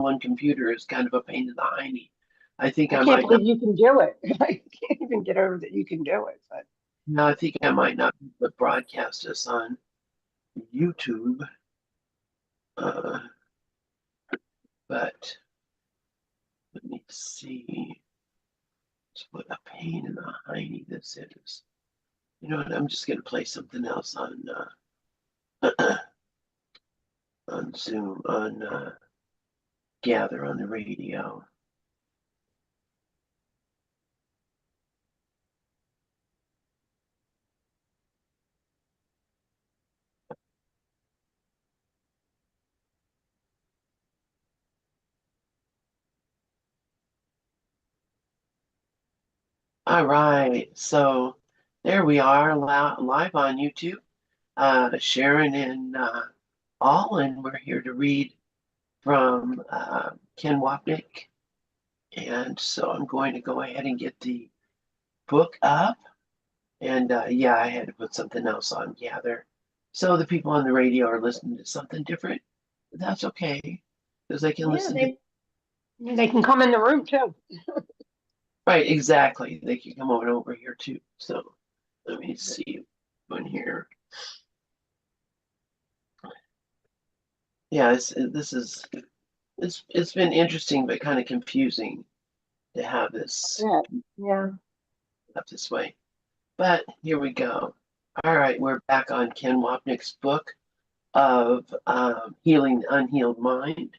one computer is kind of a pain in the hiney. I think I I can't might not. believe you can do it. I can't even get over that you can do it. But No, I think I might not broadcast this on YouTube. Uh, but let me see. What a pain in the hiney this is. You know what? I'm just going to play something else on on Zoom on Gather on the radio. All right, so there we are live on YouTube. Sharon and all, and we're here to read from Ken Wapnick. And so I'm going to go ahead and get the book up. And yeah, I had to put something else on Gather. So the people on the radio are listening to something different. But that's okay, because they can yeah, listen to. they can come in the room too. Right, exactly. They can come on over here too. So let me see one here. Yeah, it's been interesting but kind of confusing to have this Yeah, yeah. up this way. But here we go. All right, we're back on Ken Wapnick's book of Healing the Unhealed Mind.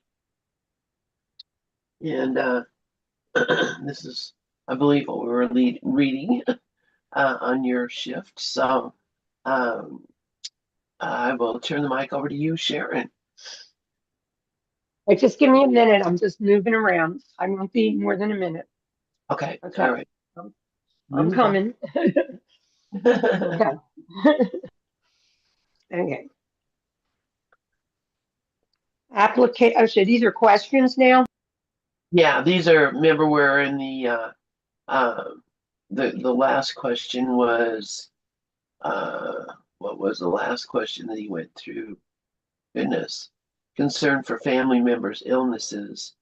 And this is, I believe, what we were reading on your shift. So um, I will turn the mic over to you, Sharon. Like, just give me a minute. I'm just moving around. I won't be more than a minute. Okay, all Okay. right. I'm, I'm Move on. coming. Okay. Okay. Application. Oh, so these are questions now? Yeah, these are, remember, we're in uh, the last question was, what was the last question that he went through? Goodness, concern for family members' illnesses.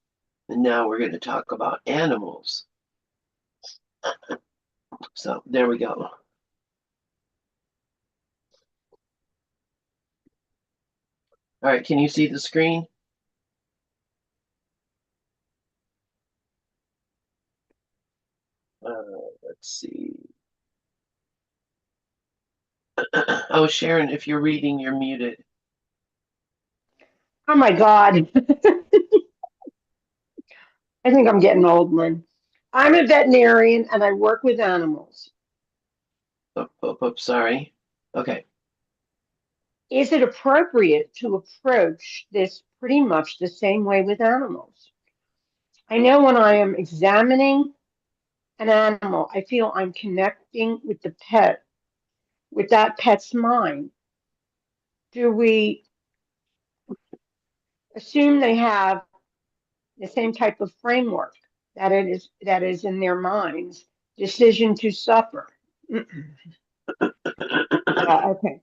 And now we're going to talk about animals. So there we go. All right, can you see the screen? Let's see. Oh, Sharon, if you're reading, you're muted. Oh my God. I think I'm getting old, Lynn. I'm a veterinarian and I work with animals. Sorry. Okay. Is it appropriate to approach this pretty much the same way with animals? I know when I am examining an animal, I feel I'm connecting with the pet, with that pet's mind. Do we assume they have the same type of framework that is in their minds? Decision to suffer. Okay.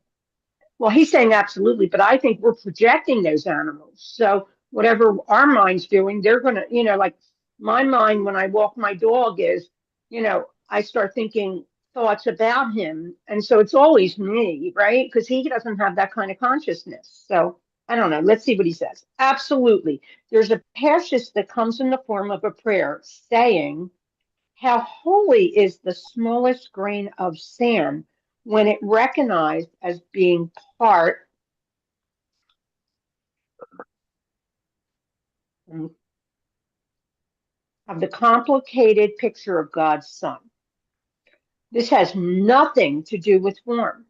Well, he's saying absolutely, but I think we're projecting those animals. So whatever our mind's doing, they're gonna, like my mind when I walk my dog is, I start thinking thoughts about him, and so it's always me, right? Because he doesn't have that kind of consciousness. So I don't know. Let's see what he says. Absolutely, there's a passage that comes in the form of a prayer saying, "How holy is the smallest grain of sand when it recognized as being part of the complicated picture of God's Son." This has nothing to do with form.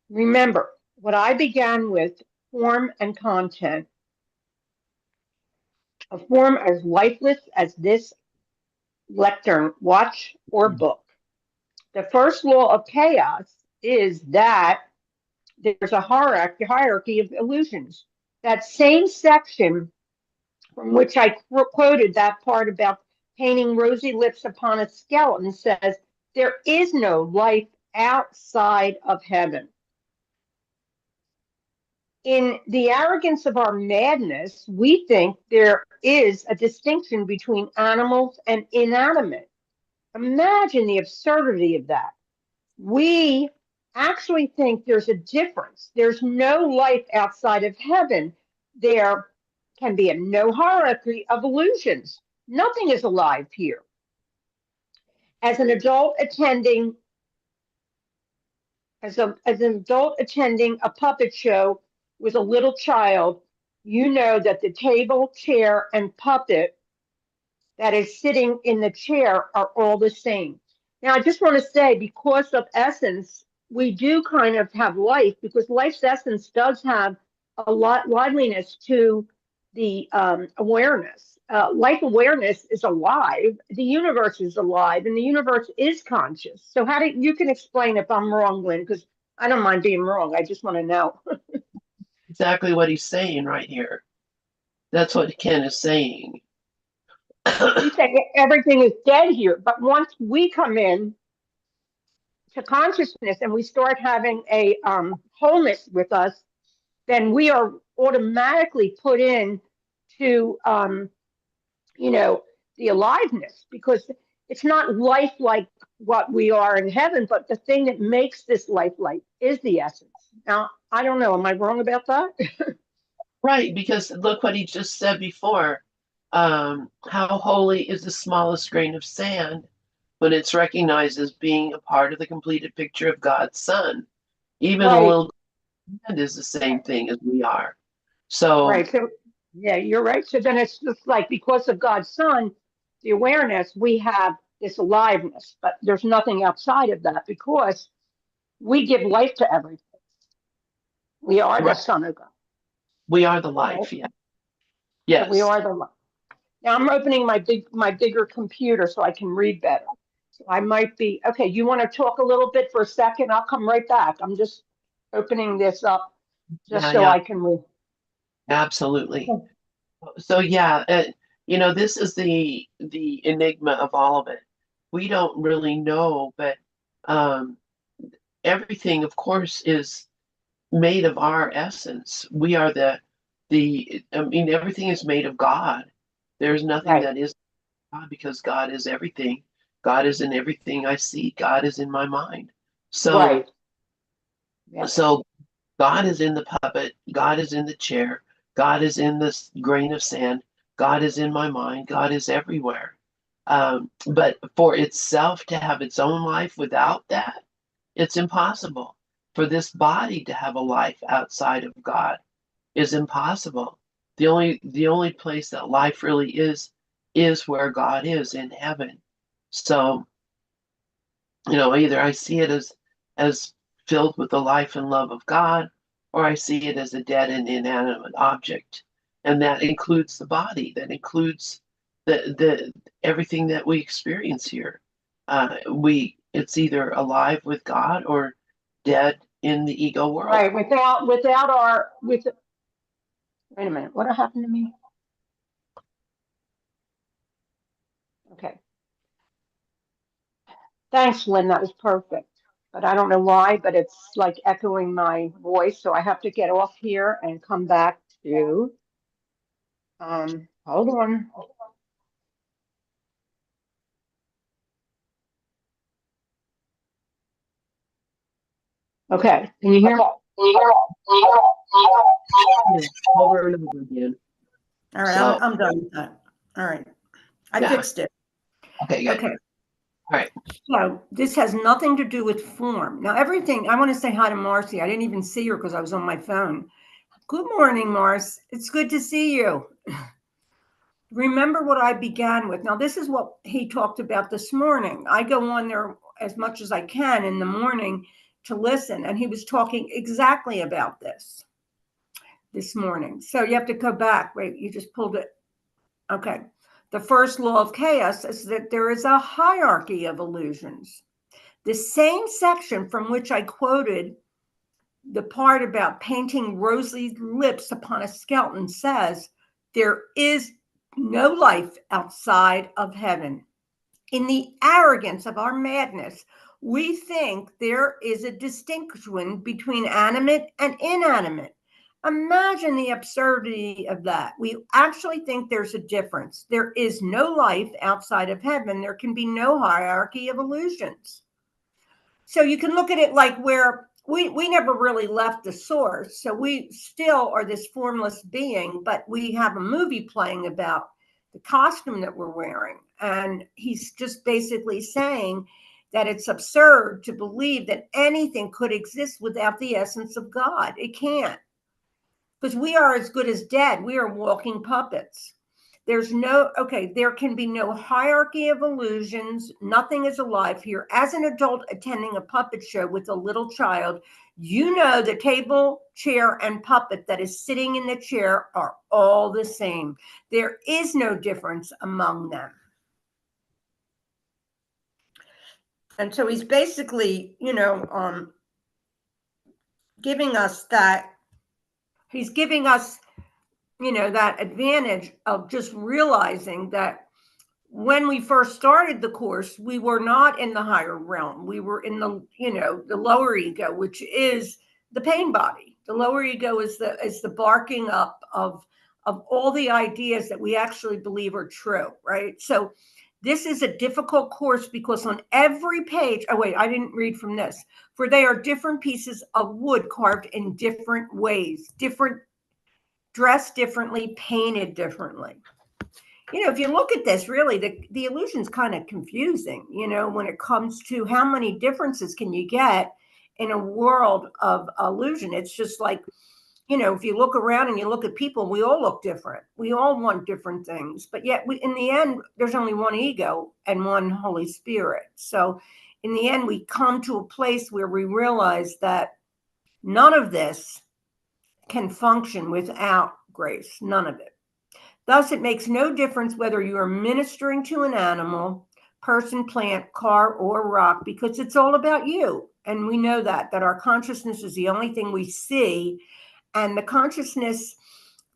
Remember, what I began with, form and content, a form as lifeless as this lectern, watch, or book. The first law of chaos is that there's a hierarchy of illusions. That same section from which I quoted that part about painting rosy lips upon a skeleton says, there is no life outside of heaven. In the arrogance of our madness, we think there is a distinction between animals and inanimate. Imagine the absurdity of that. We actually think there's a difference. There's no life outside of heaven. There can be no hierarchy of illusions. Nothing is alive here. As an adult attending as an adult attending a puppet show with a little child, you know that the table, chair, and puppet that is sitting in the chair are all the same. Now, I just want to say, because of essence, we do kind of have life, because life's essence does have a lot liveliness to the awareness. Life awareness is alive. The universe is alive, and the universe is conscious. So, how do you can explain if I'm wrong, Lynn? Because I don't mind being wrong. I just want to know. Exactly what he's saying right here. That's what Ken is saying. You say everything is dead here, but once we come in to consciousness and we start having a wholeness with us, then we are automatically put in to the aliveness, because it's not life like what we are in heaven, but the thing that makes this life light is the essence. Now, I don't know, am I wrong about that? Right, because look what he just said before. How holy is the smallest grain of sand when it's recognized as being a part of the completed picture of God's Son? Even a Right. little sand is the same thing as we are. So, Right. So, yeah, you're right. So then it's just like, because of God's Son, the awareness, we have this aliveness, but there's nothing outside of that, because we give life to everything. We are the right, Son of God. we are the Right. life. Yeah. So we Yes. are the life. Now I'm opening my bigger computer so I can read better. So I might be okay. You want to talk a little bit for a second? I'll come right back. I'm just opening this up just Yeah, so yeah, I can read. absolutely. So yeah, this is the enigma of all of it. We don't really know, but um, everything, of course, is made of our essence. We are the. I mean, everything is made of God. There's nothing Right. that is God, because God is everything. God is in everything I see. God is in my mind. So, Right. Yeah. so God is in the puppet. God is in the chair. God is in this grain of sand. God is in my mind. God is everywhere. But for itself to have its own life without that, it's impossible. For this body to have a life outside of God is impossible. The only place that life really is where God is, in heaven. So, either I see it as filled with the life and love of God, or I see it as a dead and inanimate object. And that includes the body, that includes the everything that we experience here. It's either alive with God or dead in the ego world. Right. Without our with. Wait a minute. What happened to me? Okay. Thanks, Lynn. That was perfect. But I don't know why, but it's like echoing my voice. So I have to get off here and come back to, hold on. Okay. Can you hear me? Yeah, over and over again. All right. So I'm done with that. All right. I yeah. fixed it. Okay, good. Okay. All right. So this has nothing to do with form. Now, everything, I want to say hi to Marcy. I didn't even see her because I was on my phone. Good morning, Mars. It's good to see you. Remember what I began with. Now, this is what he talked about this morning. I go on there as much as I can in the morning to listen, and he was talking exactly about this morning. So you have to go back. Wait, you just pulled it. Okay. The first law of chaos is that there is a hierarchy of illusions. The same section from which I quoted the part about painting rosy lips upon a skeleton says, there is no life outside of heaven. In the arrogance of our madness, we think there is a distinction between animate and inanimate. Imagine the absurdity of that. We actually think there's a difference. There is no life outside of heaven. There can be no hierarchy of illusions. So you can look at it like where we never really left the source. So we still are this formless being, but we have a movie playing about the costume that we're wearing. And he's just basically saying that it's absurd to believe that anything could exist without the essence of God. It can't, because we are as good as dead. We are walking puppets. There can be no hierarchy of illusions. Nothing is alive here. As an adult attending a puppet show with a little child, you know the table, chair, and puppet that is sitting in the chair are all the same. There is no difference among them. And so he's basically, giving us that. He's giving us that advantage of just realizing that when we first started the course, we were not in the higher realm. We were in the lower ego, which is the pain body. The lower ego is the barking up of all the ideas that we actually believe are true, right? So this is a difficult course because on every page, oh wait, I didn't read from this, for they are different pieces of wood carved in different ways, dressed differently, painted differently. If you look at this, really, the illusion's kind of confusing, when it comes to how many differences can you get in a world of illusion. It's just like, if you look around and you look at people, we all look different. We all want different things. But yet, in the end, there's only one ego and one Holy Spirit. So in the end, we come to a place where we realize that none of this can function without grace, none of it. Thus, it makes no difference whether you are ministering to an animal, person, plant, car, or rock, because it's all about you. And we know that our consciousness is the only thing we see. And the consciousness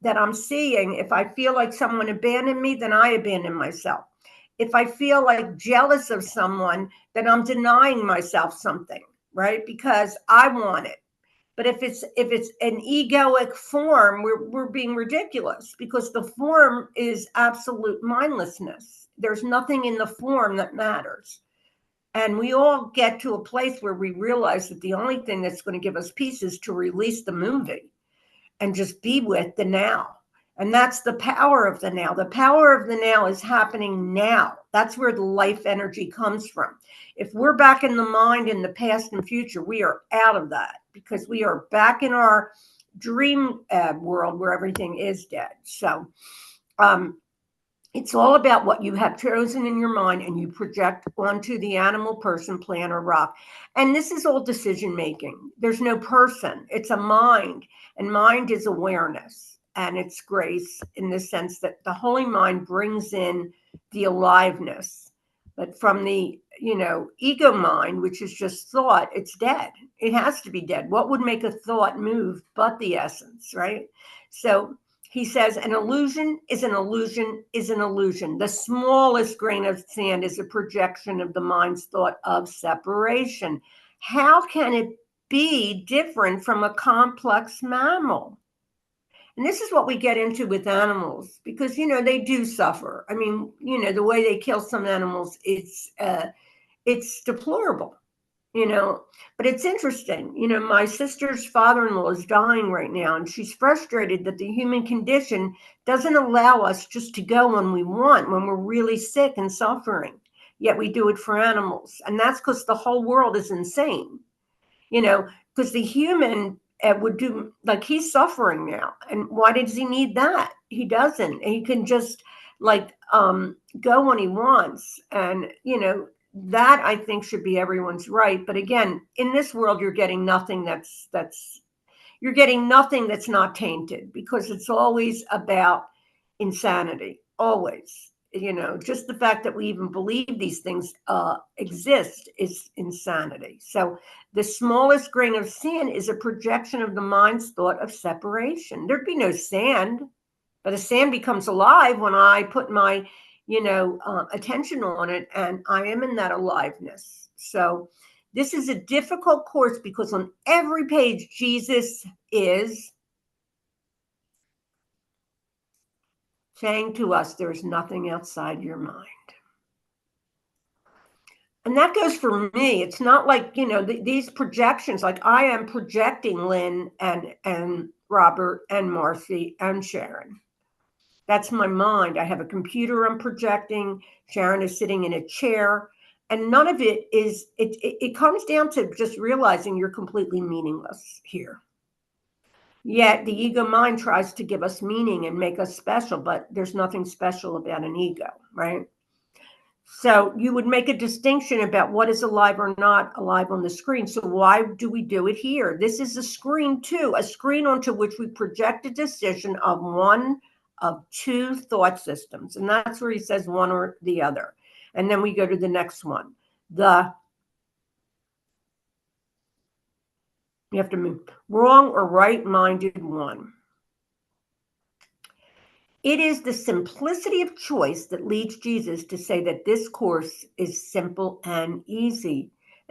that I'm seeing, if I feel like someone abandoned me, then I abandon myself. If I feel like jealous of someone, then I'm denying myself something, right? Because I want it. But if it's an egoic form, we're being ridiculous, because the form is absolute mindlessness. There's nothing in the form that matters. And we all get to a place where we realize that the only thing that's going to give us peace is to release the movie and just be with the now. And that's the power of the now. The power of the now is happening now. That's where the life energy comes from. If we're back in the mind in the past and future, we are out of that, because we are back in our dream world where everything is dead. So it's all about what you have chosen in your mind and you project onto the animal, person, plant, or rock. And this is all decision making. There's no person. It's a mind, and mind is awareness, and it's grace in the sense that the holy mind brings in the aliveness. But from the ego mind, which is just thought, it's dead. It has to be dead. What would make a thought move but the essence, right? So he says an illusion is an illusion is an illusion. The smallest grain of sand is a projection of the mind's thought of separation. How can it be different from a complex mammal? And this is what we get into with animals, because, they do suffer. I mean, the way they kill some animals, it's deplorable, but it's interesting. My sister's father-in-law is dying right now, and she's frustrated that the human condition doesn't allow us just to go when we want, when we're really sick and suffering, yet we do it for animals. And that's because the whole world is insane, because the human would do, like, he's suffering now. And why does he need that? He doesn't. He can just go when he wants. And, that I think should be everyone's right. But again, in this world, you're getting nothing you're getting nothing that's not tainted, because it's always about insanity. Always. Just the fact that we even believe these things exist is insanity. So the smallest grain of sand is a projection of the mind's thought of separation. There'd be no sand, but the sand becomes alive when I put my, attention on it, and I am in that aliveness. So this is a difficult course, because on every page, Jesus is saying to us, there's nothing outside your mind. And that goes for me. It's not like, these projections, like I am projecting Lynn and Robert and Marcy and Sharon. That's my mind. I have a computer I'm projecting. Sharon is sitting in a chair. And none of it is, it comes down to just realizing you're completely meaningless here. Yet the ego mind tries to give us meaning and make us special, but there's nothing special about an ego, right? So you would make a distinction about what is alive or not alive on the screen. So why do we do it here? This is a screen too, a screen onto which we project a decision of one of two thought systems. And that's where he says one or the other. And then we go to the next one. You have to move wrong or right-minded one. It is the simplicity of choice that leads Jesus to say that this course is simple and easy.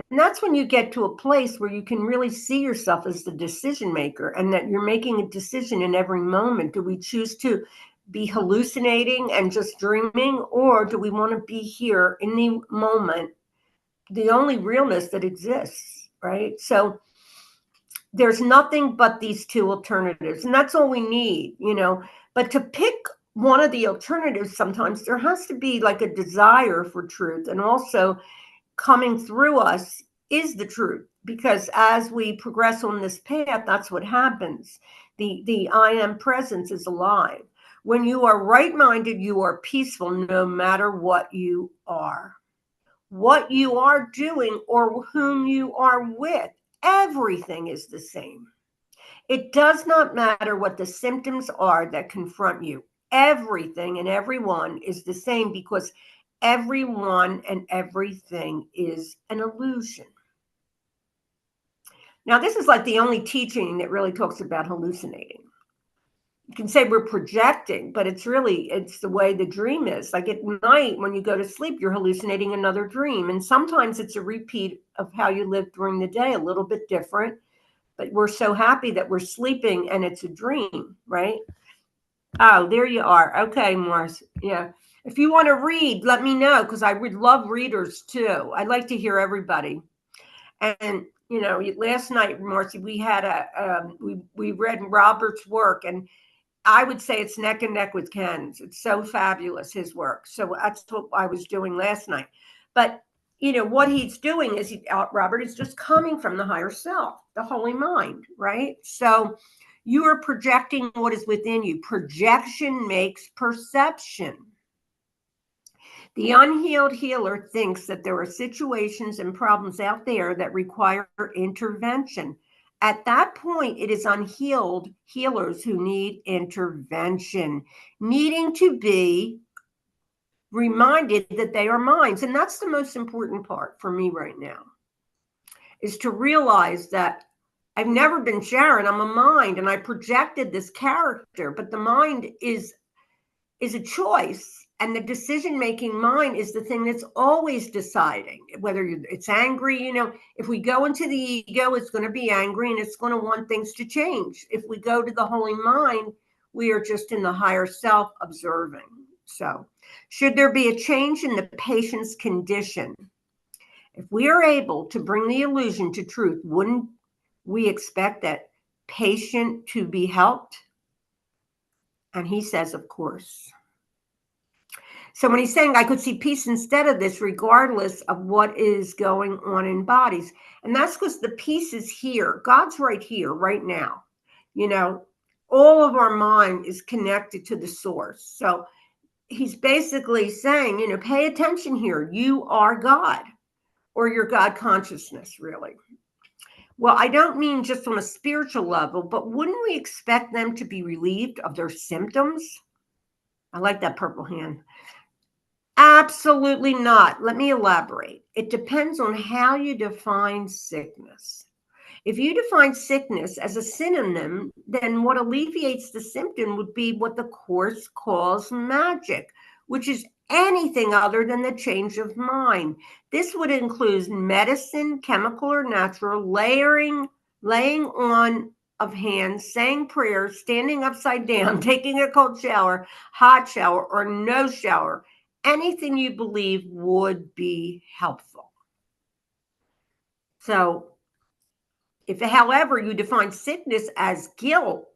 And that's when you get to a place where you can really see yourself as the decision maker and that you're making a decision in every moment. Do we choose to be hallucinating and just dreaming, or do we want to be here in the moment, the only realness that exists, right? So there's nothing but these two alternatives, and that's all we need, But to pick one of the alternatives, sometimes there has to be like a desire for truth, and also coming through us is the truth, because as we progress on this path, that's what happens. The I am presence is alive. When you are right-minded, you are peaceful no matter what you are doing, or whom you are with. Everything is the same. It does not matter what the symptoms are that confront you. Everything and everyone is the same, because everyone and everything is an illusion. Now, this is like the only teaching that really talks about hallucinating. You can say we're projecting, but it's the way the dream is. Like at night, when you go to sleep, you're hallucinating another dream. And sometimes it's a repeat of how you lived during the day, a little bit different. But we're so happy that we're sleeping and it's a dream, right? Oh, there you are. Okay, Morris. Yeah. If you want to read, let me know, because I would love readers too. I'd like to hear everybody. And, last night, Marcy, we had we read Robert's work, and I would say it's neck and neck with Ken's. It's so fabulous, his work. So that's what I was doing last night. But, what he's doing is, Robert is just coming from the higher self, the holy mind, right? So you are projecting what is within you. Projection makes perception. The unhealed healer thinks that there are situations and problems out there that require intervention. At that point, it is unhealed healers who need intervention, needing to be reminded that they are minds. And that's the most important part for me right now, is to realize that I've never been Sharon. I'm a mind, and I projected this character, but the mind is a choice. And the decision-making mind is the thing that's always deciding whether it's angry. If we go into the ego, it's going to be angry and it's going to want things to change. If we go to the holy mind, we are just in the higher self observing. So should there be a change in the patient's condition, if we are able to bring the illusion to truth, wouldn't we expect that patient to be helped? And he says, of course. So when he's saying I could see peace instead of this, regardless of what is going on in bodies, and that's because the peace is here. God's right here, right now. All of our mind is connected to the source. So he's basically saying, pay attention here. You are God, or your God consciousness, really. Well, I don't mean just on a spiritual level, but wouldn't we expect them to be relieved of their symptoms? I like that purple hand. Absolutely not. Let me elaborate. It depends on how you define sickness. If you define sickness as a synonym, then what alleviates the symptom would be what the Course calls magic, which is anything other than the change of mind. This would include medicine, chemical or natural, laying on of hands, saying prayers, standing upside down, taking a cold shower, hot shower, or no shower. Anything you believe would be helpful. So, if, however, you define sickness as guilt,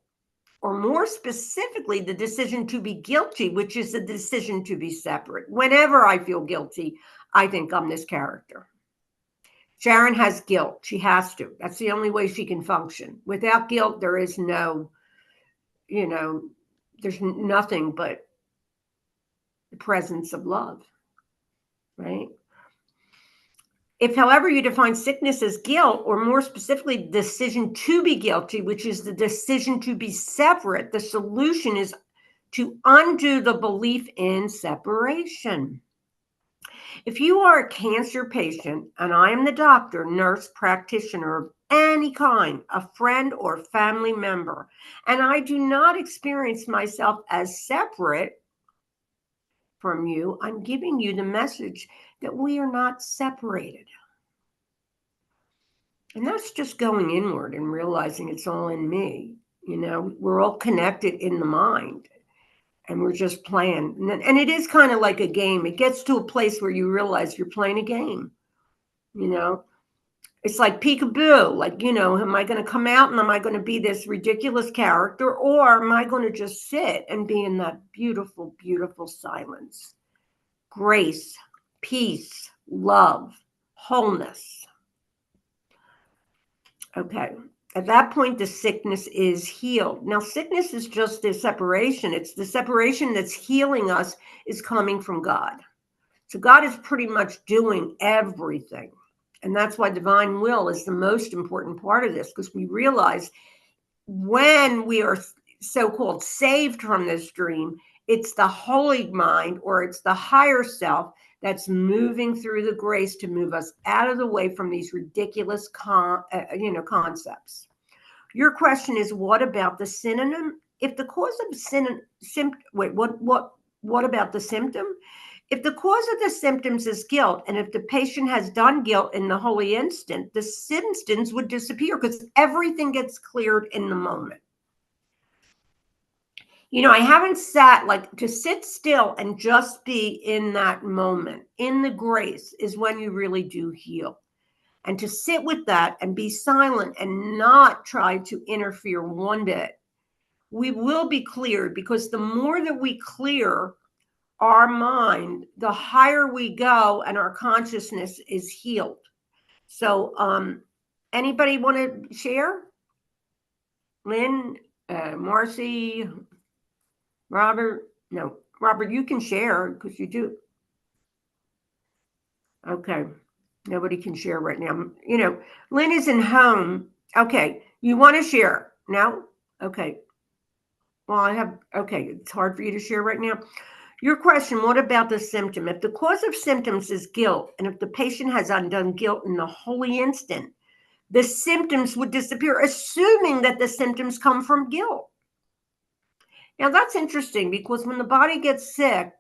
or more specifically, the decision to be guilty, which is the decision to be separate. Whenever I feel guilty, I think I'm this character. Sharon has guilt. She has to. That's the only way she can function. Without guilt, there is no, there's nothing but the presence of love, right? If, however, you define sickness as guilt, or more specifically, the decision to be guilty, which is the decision to be separate, the solution is to undo the belief in separation. If you are a cancer patient and I am the doctor, nurse, practitioner of any kind, a friend or family member, and I do not experience myself as separate from you, I'm giving you the message that we are not separated. And that's just going inward and realizing it's all in me. We're all connected in the mind. And we're just playing. And it is kind of like a game. It gets to a place where you realize you're playing a game. It's like peekaboo. Like, am I going to come out and am I going to be this ridiculous character? Or am I going to just sit and be in that beautiful, beautiful silence? Grace, peace, love, wholeness. Okay. At that point, the sickness is healed. Now, sickness is just the separation. It's the separation that's healing us is coming from God. So God is pretty much doing everything. And that's why divine will is the most important part of this, because we realize when we are so-called saved from this dream, it's the holy mind, or it's the higher self that's moving through the grace to move us out of the way from these ridiculous concepts. Your question is, what about the synonym? If the cause of what about the symptom? If the cause of the symptoms is guilt, and if the patient has done guilt in the holy instant, the symptoms would disappear because everything gets cleared in the moment. I haven't to sit still and just be in that moment, in the grace, is when you really do heal. And to sit with that and be silent and not try to interfere one bit, we will be cleared, because the more that we clear our mind, the higher we go and our consciousness is healed. So anybody want to share? Lynn, Marcy, Robert? No, Robert, you can share because you do. Okay. Nobody can share right now. Lynn isn't home. Okay. You want to share? No? Okay. Well, okay. It's hard for you to share right now. Your question, what about the symptom? If the cause of symptoms is guilt, and if the patient has undone guilt in the holy instant, the symptoms would disappear, assuming that the symptoms come from guilt. Now, that's interesting, because when the body gets sick,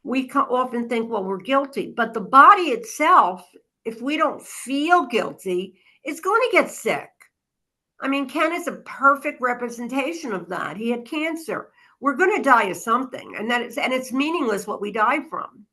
we often think, well, we're guilty. But the body itself, if we don't feel guilty, it's going to get sick. I mean, Ken is a perfect representation of that. He had cancer. We're going to die of something, and it's meaningless what we die from.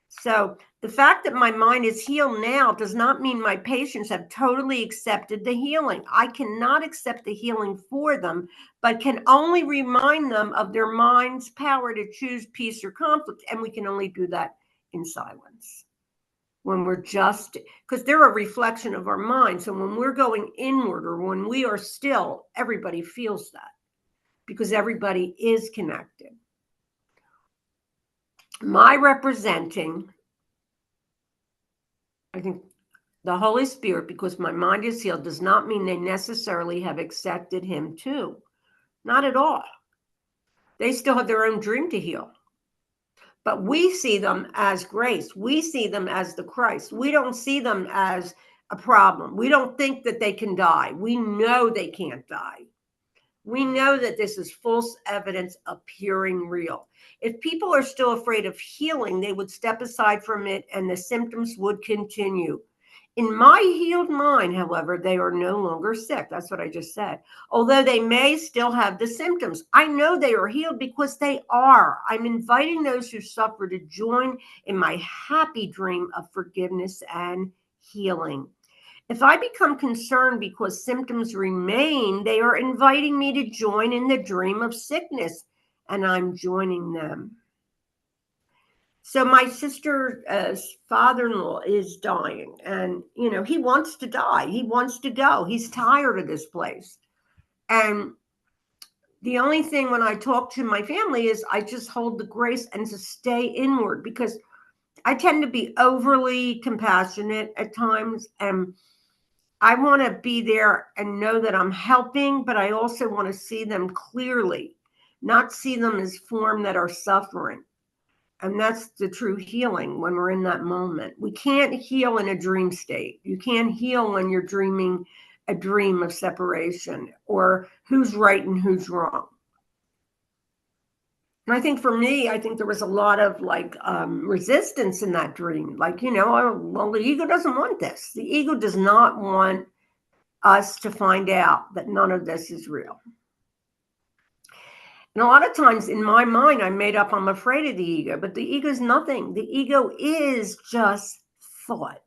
So the fact that my mind is healed now does not mean my patients have totally accepted the healing. I cannot accept the healing for them, but can only remind them of their mind's power to choose peace or conflict. And we can only do that in silence. When we're because they're a reflection of our mind. So when we're going inward, or when we are still, everybody feels that, because everybody is connected. My representing, I think, the Holy Spirit, because my mind is healed, does not mean they necessarily have accepted him too. Not at all. They still have their own dream to heal. But we see them as grace. We see them as the Christ. We don't see them as a problem. We don't think that they can die. We know they can't die. We know that this is false evidence appearing real. If people are still afraid of healing, they would step aside from it and the symptoms would continue. In my healed mind, however, they are no longer sick. That's what I just said. Although they may still have the symptoms, I know they are healed because they are. I'm inviting those who suffer to join in my happy dream of forgiveness and healing. If I become concerned because symptoms remain, they are inviting me to join in the dream of sickness, and I'm joining them. So my sister's father-in-law is dying, and he wants to die. He wants to go. He's tired of this place. And the only thing when I talk to my family is I just hold the grace and to stay inward, because I tend to be overly compassionate at times, and I want to be there and know that I'm helping, but I also want to see them clearly, not see them as form that are suffering. And that's the true healing when we're in that moment. We can't heal in a dream state. You can't heal when you're dreaming a dream of separation or who's right and who's wrong. And I think for me, I think there was a lot of resistance in that dream. Well, the ego doesn't want this. The ego does not want us to find out that none of this is real. And a lot of times in my mind, I'm afraid of the ego, but the ego is nothing. The ego is just thought,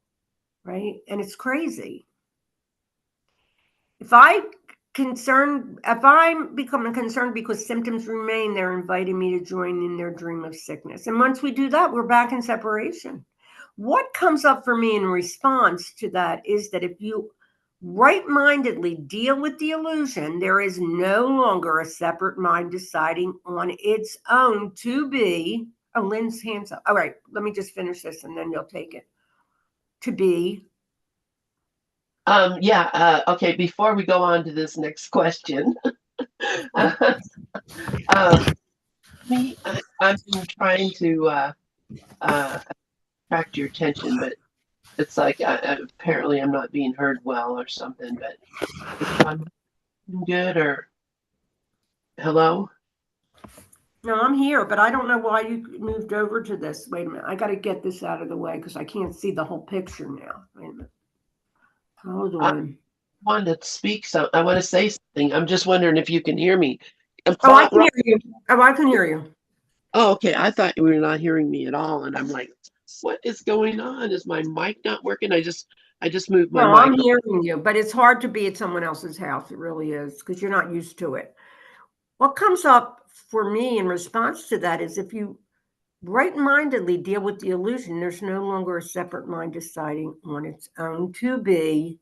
right? And it's crazy. If I'm becoming concerned because symptoms remain, they're inviting me to join in their dream of sickness. And once we do that, we're back in separation. What comes up for me in response to that is that if you right-mindedly deal with the illusion, there is no longer a separate mind deciding on its own to be. Oh, Lynn's hands up. All right, let me just finish this and then you'll take it. To be. Okay, before we go on to this next question, I've been trying to attract your attention, but it's like apparently I'm not being heard well or something. But if I'm good, or hello? No, I'm here, but I don't know why you moved over to this. Wait a minute. I got to get this out of the way because I can't see the whole picture now. Wait a minute. Hold on. I want to speak. I want to say something. I'm just wondering if you can hear me. I can hear you. Oh, I can hear you. Oh, okay. I thought you were not hearing me at all, and I'm like, what is going on? Is my mic not working? I just moved my mic. No, I'm hearing you, but it's hard to be at someone else's house. It really is, because you're not used to it. What comes up for me in response to that is if you right-mindedly deal with the illusion, there's no longer a separate mind deciding on its own to be.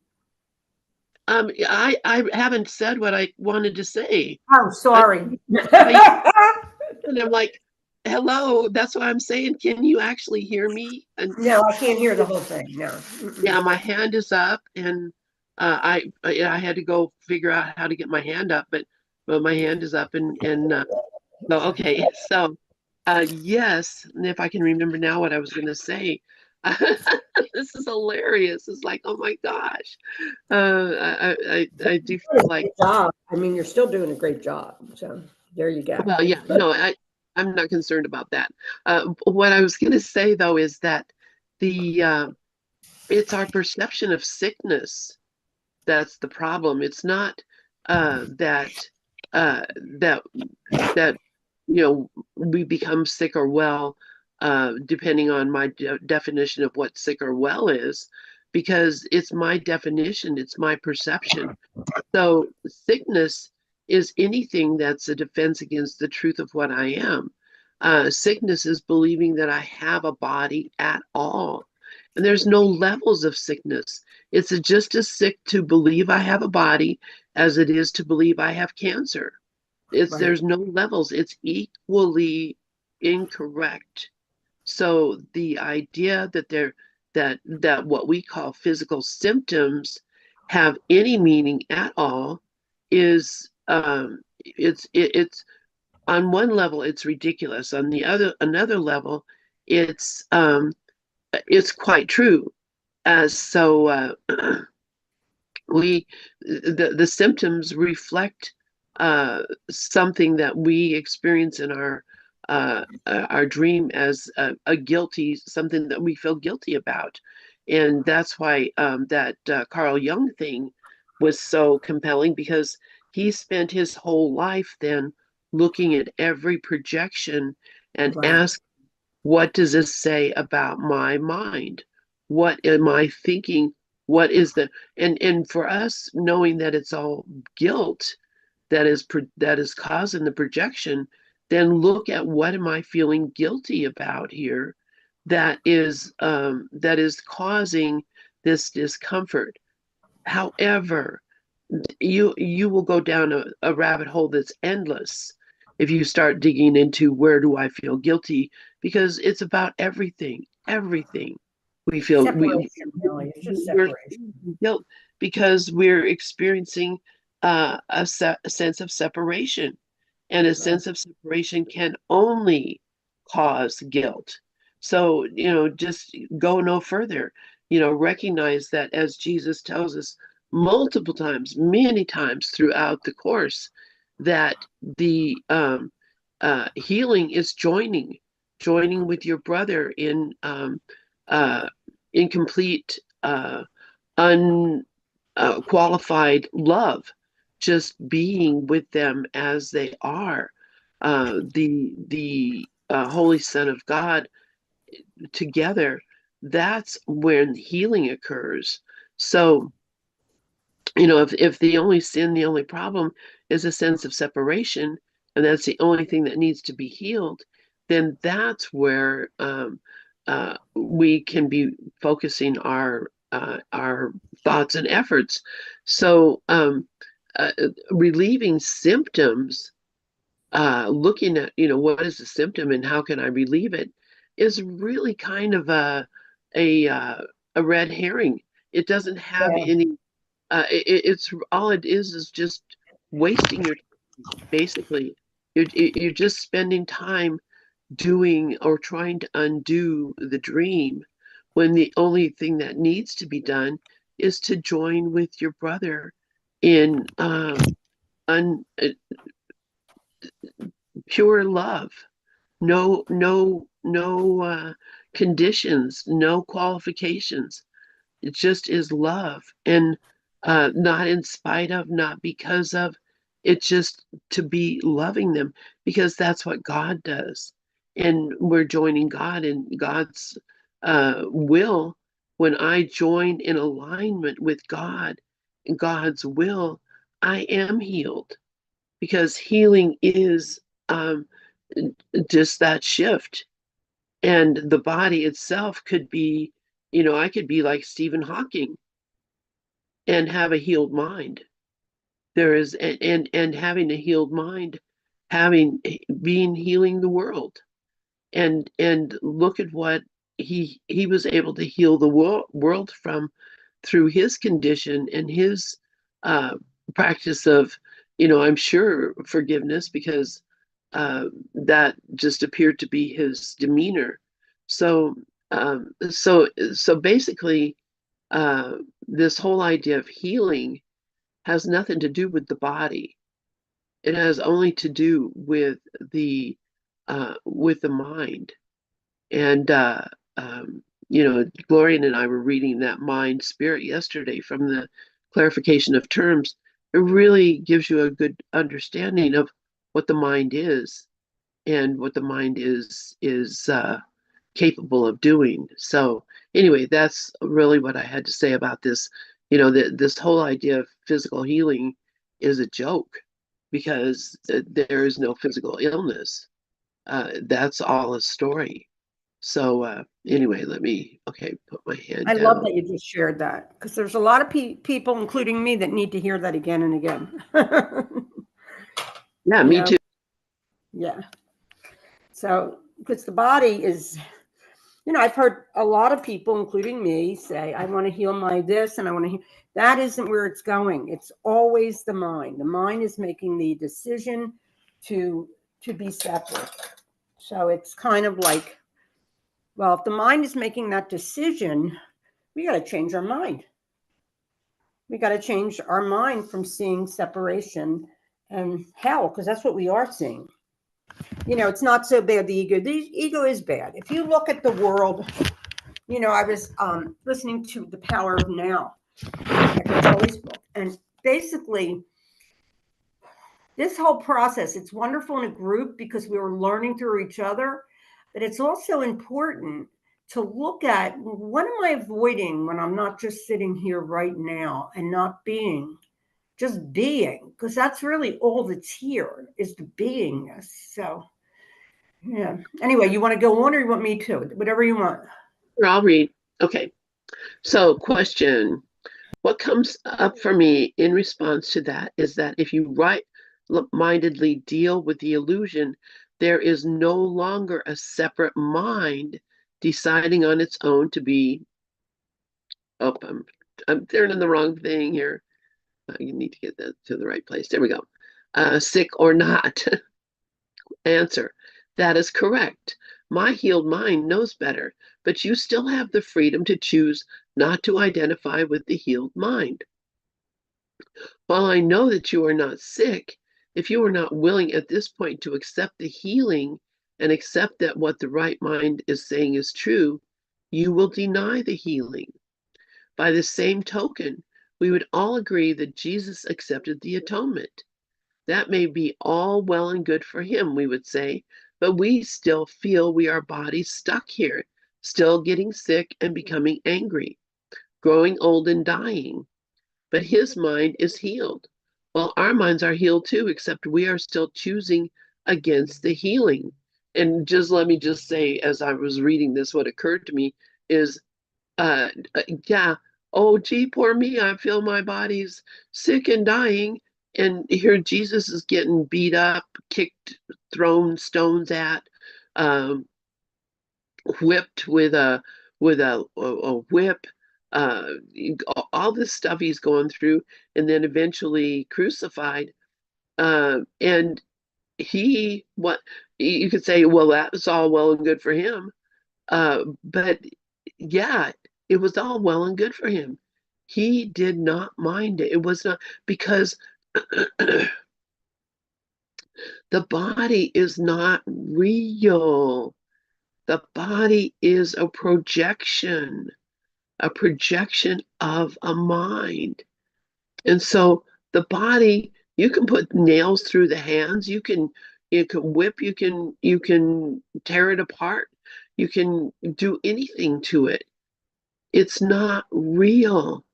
I haven't said what I wanted to say. Oh, sorry. And I'm like, hello, that's what I'm saying. Can you actually hear me? And no, I can't hear the whole thing. No. Yeah, my hand is up, and I had to go figure out how to get my hand up, but my hand is up, and so okay, so yes, and if I can remember now what I was going to say. This is hilarious. It's like, oh my gosh. I do feel like job. I mean, you're still doing a great job. So there you go. Well, yeah, no, I'm not concerned about that. What I was going to say though is that it's our perception of sickness that's the problem. It's not that we become sick or well, depending on my definition of what sick or well is, because it's my definition, it's my perception. So sickness is anything that's a defense against the truth of what I am. Sickness is believing that I have a body at all. And there's no levels of sickness. It's just as sick to believe I have a body as it is to believe I have cancer. Right. There's no levels. It's equally incorrect. So the idea that that what we call physical symptoms have any meaning at all is it's on one level it's ridiculous. On another level, it's quite true. So the symptoms reflect something that we experience in our dream as a guilty, something that we feel guilty about. And that's why that Carl Jung thing was so compelling, because he spent his whole life then looking at every projection and Right. asking, what does this say about my mind? What am I thinking? What is the and for us, knowing that it's all guilt that is causing the projection, then look at, what am I feeling guilty about here that is causing this discomfort. However, you will go down a rabbit hole that's endless if you start digging into, where do I feel guilty, because it's about everything we feel Separation, really. It's just we're separation. guilt, because we're experiencing a sense of separation, and a Right. sense of separation can only cause guilt. So, just go no further. Recognize that, as Jesus tells us multiple times, many times throughout the course, that the healing is joining with your brother uh, in complete unqualified love, just being with them as they are. The Holy Son of God together. That's when healing occurs. So, if the only sin, the only problem is a sense of separation, and that's the only thing that needs to be healed, then that's where we can be focusing our thoughts and efforts. So, uh, relieving symptoms, looking at, what is the symptom and how can I relieve it, is really kind of a uh, a red herring. It doesn't have Yeah. any. It's all it is just wasting your time. Basically, you're just spending time doing or trying to undo the dream, when the only thing that needs to be done is to join with your brother in un, pure love. No conditions, no qualifications. It just is love, and not in spite of, not because of. It's just to be loving them, because that's what God does, and we're joining God in God's will. When I join in alignment with God and God's will, I am healed, because healing is um, just that shift. And the body itself could be, I could be like Stephen Hawking and have a healed mind. There is, and having a healed mind, having being healing the world, and look at what he was able to heal the world from, through his condition and his uh, practice of, I'm sure, forgiveness, because that just appeared to be his demeanor. So, so basically, this whole idea of healing has nothing to do with the body. It has only to do with the mind. And Gloria and I were reading that Mind Spirit yesterday from the clarification of terms. It really gives you a good understanding of what the mind is, and what the mind is capable of doing. So anyway, that's really what I had to say about this. This whole idea of physical healing is a joke, because there is no physical illness. That's all a story. So anyway, okay, put my hand I love down. that you just shared that, because there's a lot of people, including me, that need to hear that again and again. Yeah, You me know, too. yeah. So, because the body is, I've heard a lot of people, including me, say, I want to heal my this and I want to heal. That isn't where it's going. It's always the mind. The mind is making the decision to be separate. So it's kind of like, well, if the mind is making that decision, we got to change our mind. We got to change our mind from seeing separation and hell, because that's what we are seeing. It's not so bad, the ego. The ego is bad. If you look at the world You know, I was listening to The Power of Now, Eckhart Tolle's book, and basically this whole process, it's wonderful in a group because we were learning through each other, but it's also important to look at what am I avoiding when I'm not just sitting here right now and not being, just being, because that's really all that's here is the beingness. So, yeah. Anyway, you want to go on or you want me to? Whatever you want. I'll read. Okay. So, question. What comes up for me in response to that is that if you right-mindedly deal with the illusion, there is no longer a separate mind deciding on its own to be, oh, I'm turning the wrong thing here. You need to get that to the right place. There we go. Sick or not. Answer. That is correct. My healed mind knows better, but you still have the freedom to choose not to identify with the healed mind. While I know that you are not sick, if you are not willing at this point to accept the healing and accept that what the right mind is saying is true, you will deny the healing. By the same token, we would all agree that Jesus accepted the atonement. That may be all well and good for him, we would say, but we still feel we are bodies stuck here, still getting sick and becoming angry, growing old and dying. But his mind is healed. Well, our minds are healed too, except we are still choosing against the healing. And just let me just say, as I was reading this, what occurred to me is, yeah, oh, gee, poor me, I feel my body's sick and dying. And here Jesus is getting beat up, kicked, thrown stones at, um, whipped with a whip, uh, all this stuff he's going through, and then eventually crucified. And he, what you could say, well, that was all well and good for him. But yeah, it was all well and good for him. He did not mind it. It was not because the body is not real. The body is a projection of a mind. And so the body, you can put nails through the hands, you can whip, you can tear it apart, you can do anything to it. It's not real.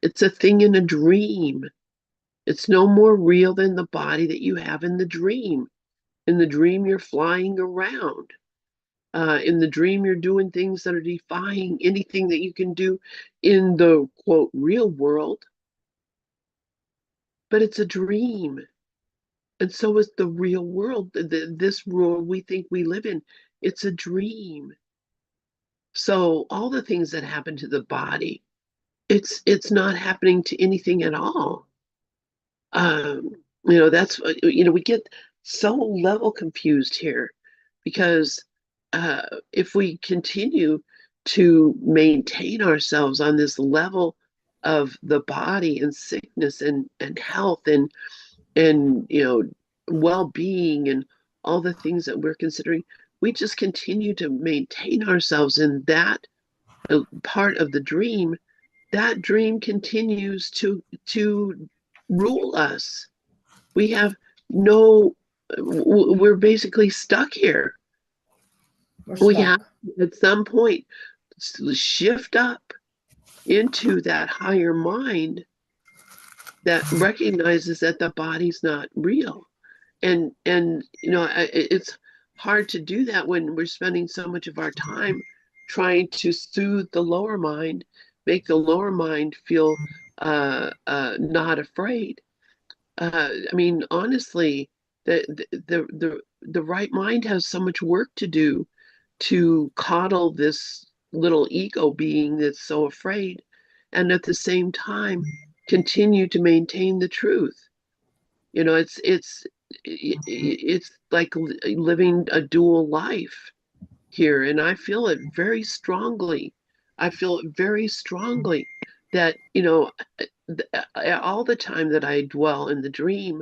It's a thing in a dream. It's no more real than the body that you have in the dream. In the dream, you're flying around. In the dream, you're doing things that are defying anything that you can do in the quote real world. But it's a dream. And so is the real world, this world we think we live in. It's a dream. So all the things that happen to the body, it's not happening to anything at all. Um, that's we get so level confused here because if we continue to maintain ourselves on this level of the body and sickness and health and well-being and all the things that we're considering, we just continue to maintain ourselves in that part of the dream. That dream continues to rule us. We have no, we're basically stuck here. We have at some point shift up into that higher mind that recognizes that the body's not real. And it's hard to do that when we're spending so much of our time trying to soothe the lower mind, make the lower mind feel not afraid. I mean, honestly, the right mind has so much work to do to coddle this little ego being that's so afraid, and at the same time continue to maintain the truth. It's like living a dual life here, and I feel it very strongly. I feel it very strongly that all the time that I dwell in the dream,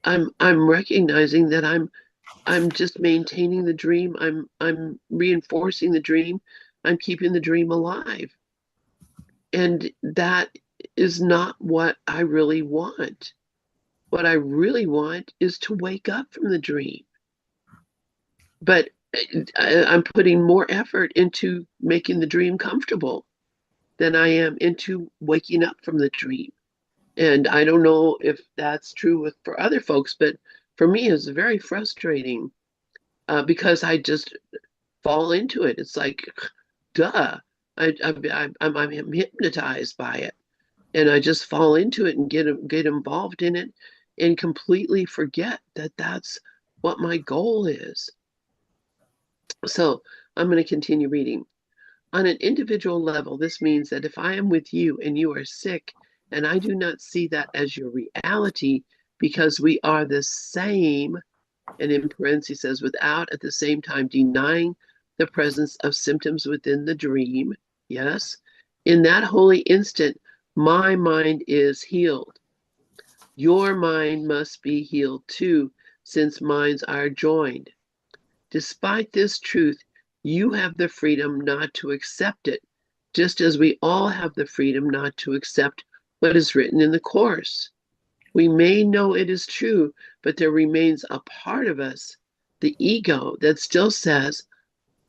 I'm recognizing that I'm just maintaining the dream. I'm reinforcing the dream. I'm keeping the dream alive. And that is not what I really want. What I really want is to wake up from the dream. But I'm putting more effort into making the dream comfortable than I am into waking up from the dream. And I don't know if that's true for other folks, but for me, it's very frustrating because I just fall into it. It's like, duh, I'm hypnotized by it, and I just fall into it and get involved in it, and completely forget that that's what my goal is. So I'm going to continue reading. On an individual level, this means that if I am with you and you are sick, and I do not see that as your reality because we are the same, and in parentheses says, without at the same time denying the presence of symptoms within the dream, yes, in that holy instant, my mind is healed. Your mind must be healed too, since minds are joined. Despite this truth, you have the freedom not to accept it, just as we all have the freedom not to accept what is written in the Course. We may know it is true, but there remains a part of us, the ego, that still says,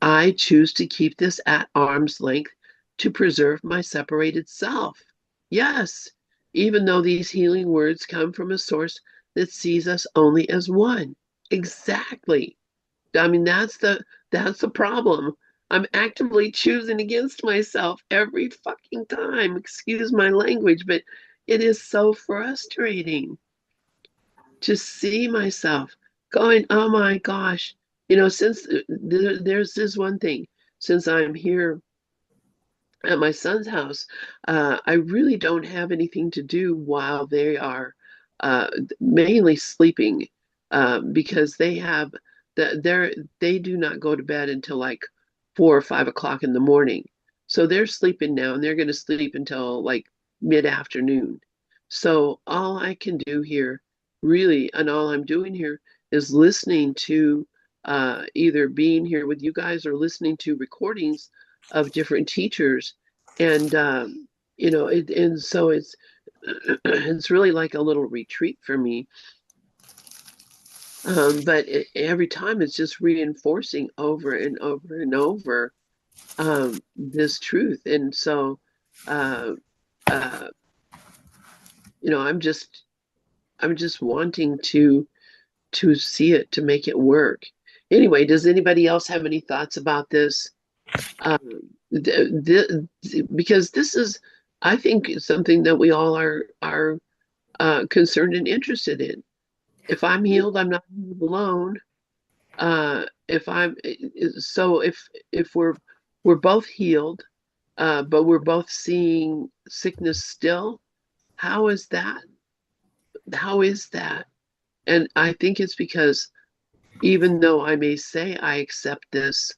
I choose to keep this at arm's length to preserve my separated self. Yes, even though these healing words come from a source that sees us only as one. Exactly. I mean, that's the problem. I'm actively choosing against myself every fucking time. Excuse my language, but it is so frustrating to see myself going, oh my gosh, since there's this one thing, since I'm here at my son's house, I really don't have anything to do while they are uh, mainly sleeping, because they do not go to bed until like 4 or 5 o'clock in the morning. So they're sleeping now, and they're going to sleep until like mid-afternoon. So all I can do here, really, and all I'm doing here is listening to either being here with you guys or listening to recordings of different teachers, and and so it's it's really like a little retreat for me. But every time it's just reinforcing over and over and over this truth, and so uh, uh, I'm just wanting to see it, to make it work. Anyway, does anybody else have any thoughts about this? Because this is, I think, something that we all are concerned and interested in. If I'm healed, I'm not alone. If I'm so if we're both healed, but we're both seeing sickness still, how is that? How is that? And I think it's because even though I may say I accept this,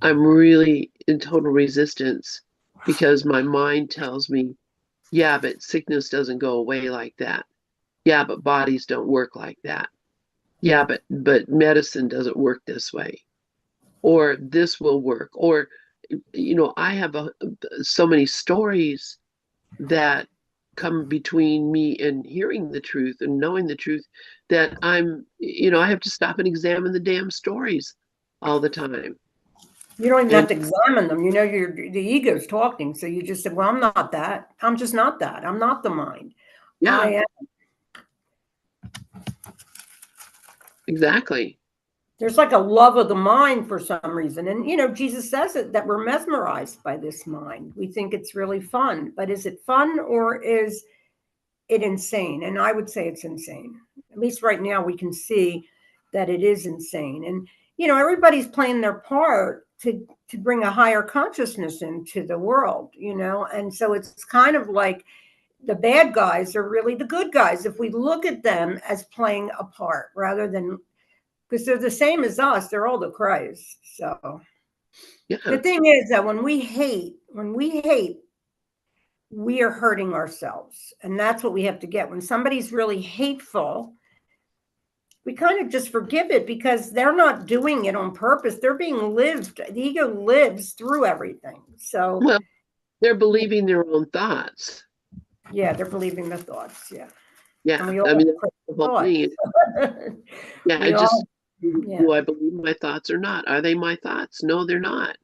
I'm really in total resistance because my mind tells me, yeah, but sickness doesn't go away like that. Yeah, but bodies don't work like that. Yeah, but medicine doesn't work this way. Or this will work. Or I have so many stories that come between me and hearing the truth and knowing the truth that I have to stop and examine the damn stories all the time. You don't even And have to examine them. You know, the ego's talking. So you just said, well, I'm not that. I'm just not that. I'm not the mind. yeah, I am. exactly. There's like a love of the mind for some reason. And, Jesus says it, that we're mesmerized by this mind. We think it's really fun. But is it fun or is it insane? And I would say it's insane. At least right now we can see that it is insane. And, everybody's playing their part to bring a higher consciousness into the world, and so it's kind of like the bad guys are really the good guys if we look at them as playing a part rather than, because they're the same as us, they're all the Christ. So Yeah. the thing is that when we hate, we are hurting ourselves, and that's what we have to get. When somebody's really hateful, we kind of just forgive it because they're not doing it on purpose. They're being lived. The ego lives through everything. So, Well, they're believing their own thoughts. yeah, they're believing the thoughts. Yeah. Yeah. And we all I mean, have that's the whole thoughts. thing. Yeah. I We all, just, yeah. do I believe my thoughts or not? Are they my thoughts? No, they're not.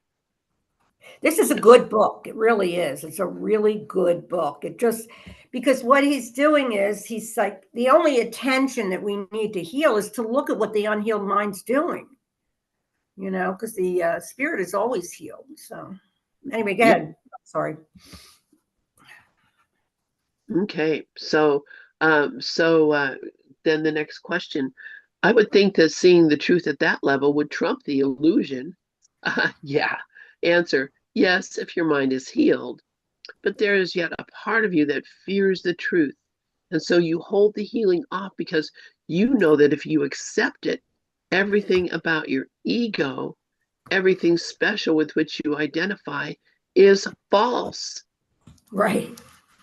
This is a good book. It really is. It's a really good book. It just, because what he's doing is he's like, the only attention that we need to heal is to look at what the unhealed mind's doing, because the spirit is always healed. So anyway, go ahead. Sorry. Okay. So, then the next question, I would think that seeing the truth at that level would trump the illusion. Yeah. Answer, yes, if your mind is healed. But there is yet a part of you that fears the truth. And so you hold the healing off because you know that if you accept it, everything about your ego, everything special with which you identify, is false. Right.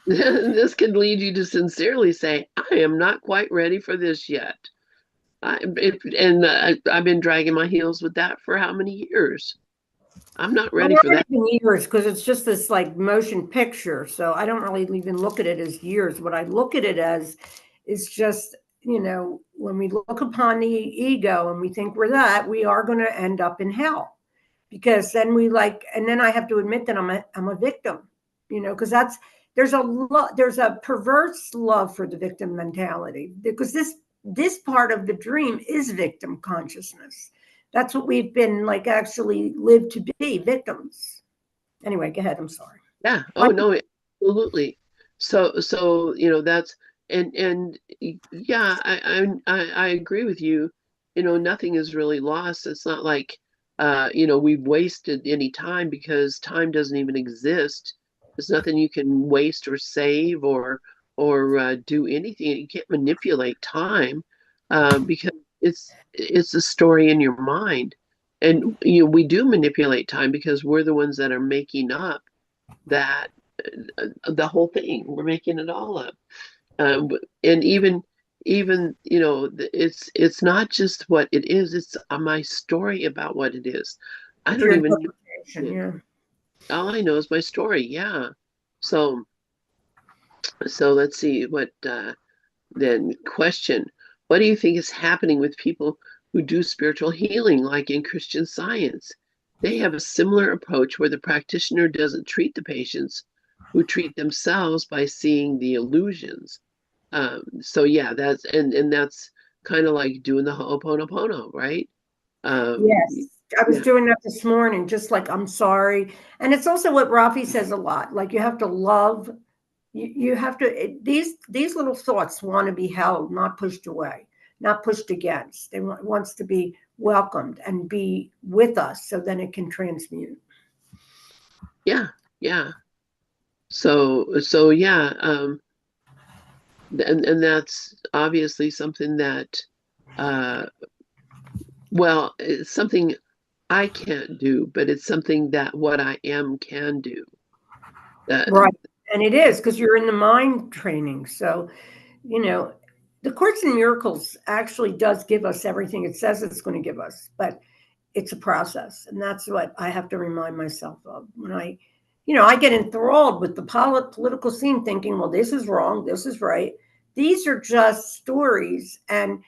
This can lead you to sincerely say, I am not quite ready for this yet. I've been dragging my heels with that for how many years? I'm not ready for that. Years, because it's just this like motion picture. So I don't really even look at it as years. What I look at it as is just, when we look upon the ego and we think we're that, we are going to end up in hell. Because then and then I have to admit that I'm a victim, because there's a perverse love for the victim mentality, because this part of the dream is victim consciousness. That's what we've been actually lived to be, victims. Anyway, go ahead. I'm sorry. Yeah. Oh no, absolutely. So that's and yeah, I agree with you. Nothing is really lost. It's not like we've wasted any time because time doesn't even exist. There's nothing you can waste or save or do anything. You can't manipulate time because it's a story in your mind. And we do manipulate time because we're the ones that are making up that the whole thing. We're making it all up. And even it's not just what it is. It's my story about what it is. I don't even know. Yeah. All I know is my story. Yeah. So let's see what then question. What do you think is happening with people who do spiritual healing, like in Christian Science? They have a similar approach where the practitioner doesn't treat the patients, who treat themselves by seeing the illusions. So yeah, that's kind of like doing the Ho'oponopono, right? Yes. I was Yeah. doing that this morning, just like, I'm sorry. And it's also what Rafi says a lot. Like, you have to love, you have to, these little thoughts want to be held, not pushed away, not pushed against. They wants to be welcomed and be with us, so then it can transmute. Yeah. Yeah. So yeah, and that's obviously something that well, it's something I can't do, but it's something that what I am can do. Right. And it is, because you're in the mind training. So, the Course in Miracles actually does give us everything it says it's going to give us, but it's a process. And that's what I have to remind myself of when I get enthralled with the political scene, thinking, well, this is wrong, this is right. These are just stories. And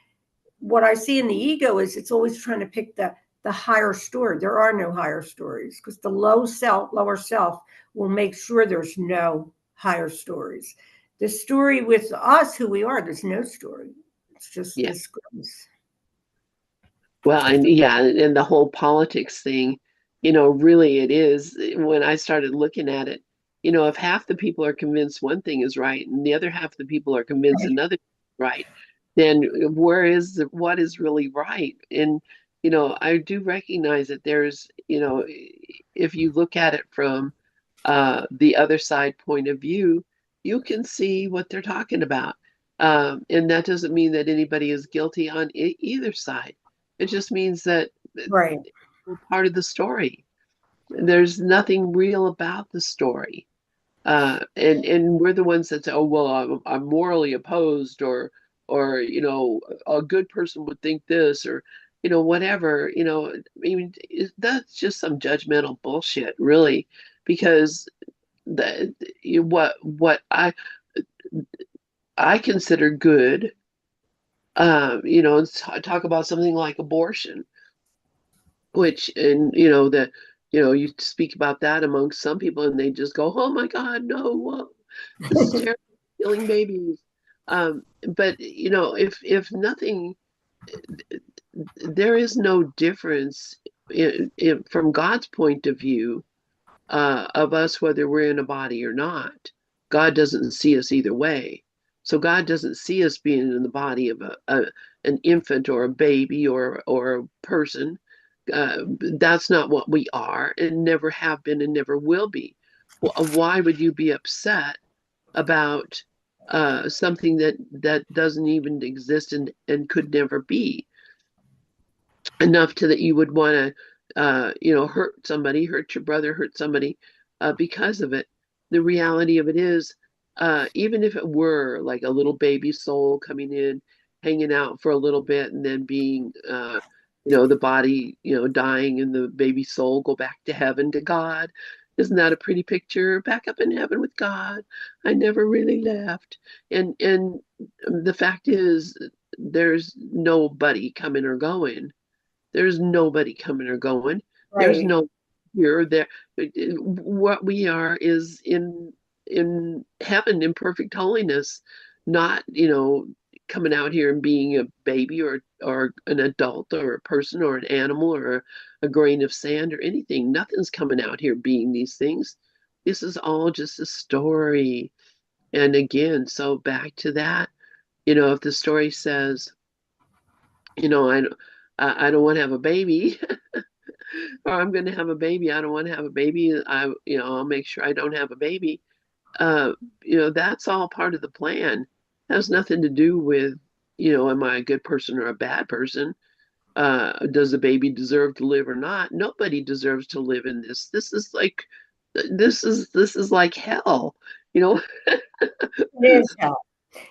what I see in the ego is it's always trying to pick the higher story. There are no higher stories, because the lower self will make sure there's no higher stories. The story with us, who we are, there's no story. It's just this gross. Well, and the whole politics thing, really it is. When I started looking at it, if half the people are convinced one thing is right and the other half of the people are convinced another is right, then what is really right? And I do recognize that there's, if you look at it from the other side point of view, you can see what they're talking about. And that doesn't mean that anybody is guilty on either side. It just means that Right. we're part of the story. There's nothing real about the story. And we're the ones that say, oh, well, I'm morally opposed, or or a good person would think this, or whatever. I mean, that's just some judgmental bullshit, really, because what I consider good, talk about something like abortion, which, and you speak about that amongst some people, and they just go, "Oh my God, no, whoa, this is terrible, killing babies." But if nothing, there is no difference from God's point of view, of us, whether we're in a body or not. God doesn't see us either way. So God doesn't see us being in the body of an infant or a baby or a person. That's not what we are, and never have been, and never will be. Why would you be upset about something that doesn't even exist, and could never be? Enough to that you would want to, hurt somebody, hurt your brother, hurt somebody, because of it. The reality of it is, even if it were like a little baby soul coming in, hanging out for a little bit, and then being, the body, dying, and the baby soul go back to heaven, to God. Isn't that a pretty picture? Back up in heaven with God. I never really left. And the fact is, there's nobody coming or going. There's nobody coming or going. There's Right. no here or there. What we are is in heaven, in perfect holiness, not coming out here and being a baby, or an adult, or a person, or an animal, or a grain of sand, or anything. Nothing's coming out here being these things. This is all just a story. And again, so back to that, if the story says, you know, I I don't want to have a baby, or I'm going to have a baby. I don't want to have a baby. I'll make sure I don't have a baby. Uh, that's all part of the plan. It has nothing to do with, am I a good person or a bad person? Does the baby deserve to live or not? Nobody deserves to live in this. This is like hell, you know. It is hell.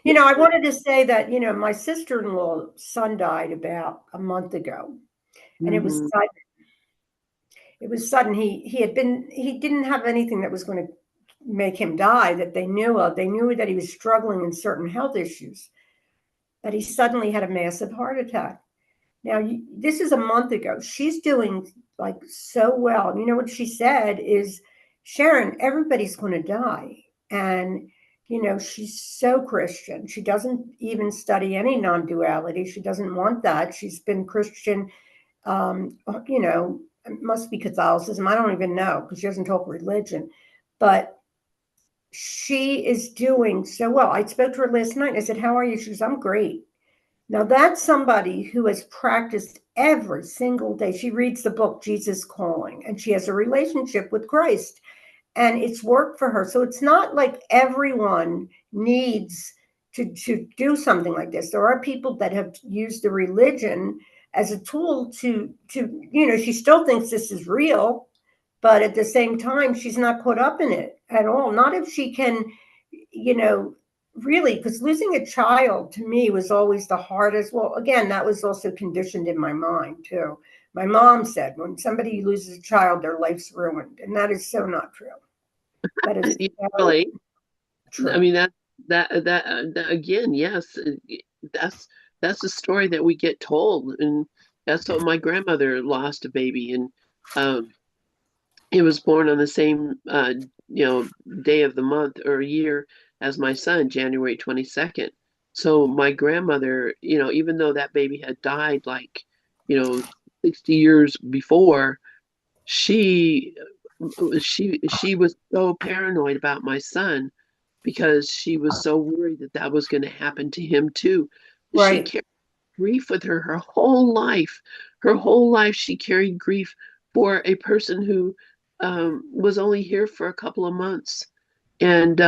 I wanted to say that, my sister-in-law's son died about a month ago, and it was Mhm. sudden. It was sudden. He didn't have anything that was going to make him die that they knew of. They knew that he was struggling in certain health issues, but he suddenly had a massive heart attack. Now, this is a month ago. She's doing like so well. You know what she said is, Sharon, everybody's going to die. And, she's so Christian. She doesn't even study any non duality. She doesn't want that. She's been Christian, um, you know, it must be Catholicism. I don't even know because she doesn't talk religion. But she is doing so well. I spoke to her last night and I said, "How are you?" She goes, "I'm great." Now, that's somebody who has practiced every single day. She reads the book, Jesus Calling, and she has a relationship with Christ, and it's worked for her. So it's not like everyone needs to do something like this. There are people that have used the religion as a tool she still thinks this is real, but at the same time, she's not caught up in it at all. Not if she can, you know, really, because losing a child to me was always the hardest. Well, again, that was also conditioned in my mind too. My mom said when somebody loses a child, their life's ruined. And that is so not true. That is Yeah, so really. I true. mean, that again, yes, that's that's the story that we get told, and that's what my grandmother lost a baby, and um, he was born on the same day of the month or year as my son, January 22nd. So my grandmother, even though that baby had died like, you know, 60 years before, she she was so paranoid about my son, because she was so worried that that was going to happen to him too. She Right. carried grief with her her whole life. Her whole life, she carried grief for a person who, was only here for a couple of months. And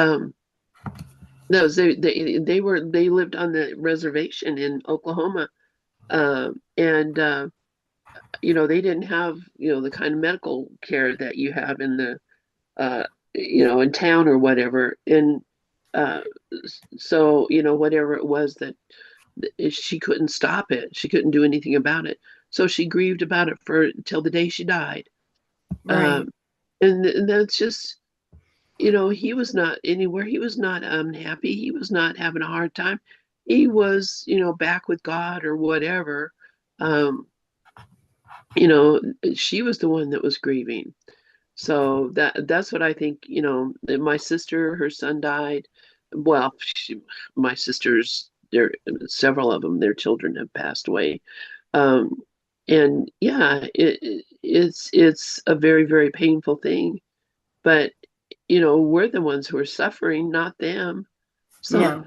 those they lived on the reservation in Oklahoma, and they didn't have the kind of medical care that you have in the uh, in town or whatever. And uh, so, whatever it was that she couldn't stop it. She couldn't do anything about it. So she grieved about it for till the day she died. Right. And that's just, he was not anywhere. He was not unhappy. He was not having a hard time. He was, back with God or whatever. Um, she was the one that was grieving. So that's what I think, my sister, her son died. Well, my sisters, there several of them, their children have passed away. Um, and yeah, it's a very, very painful thing. But we're the ones who are suffering, not them. So Yeah.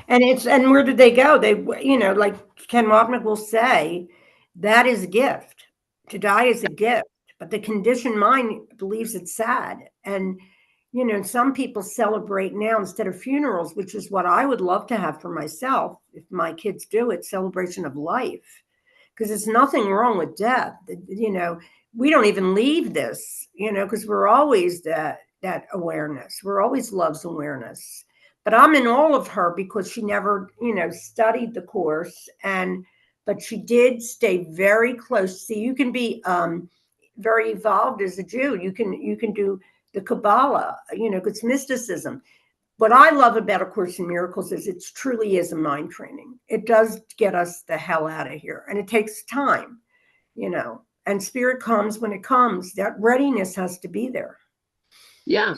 And where did they go? They, like Ken Wapnick will say, that is a gift. To die is a gift, but the conditioned mind believes it's sad. And some people celebrate now instead of funerals, which is what I would love to have for myself if my kids do it, celebration of life. Because there's nothing wrong with death. We don't even leave this, because we're always that awareness. We're always love's awareness. But I'm in all of her because she never, studied the course, but she did stay very close. See, you can be very evolved as a Jew. You can do the Kabbalah, it's mysticism. What I love about A Course in Miracles is it truly is a mind training. It does get us the hell out of here, and it takes time, and spirit comes when it comes. That readiness has to be there. yeah,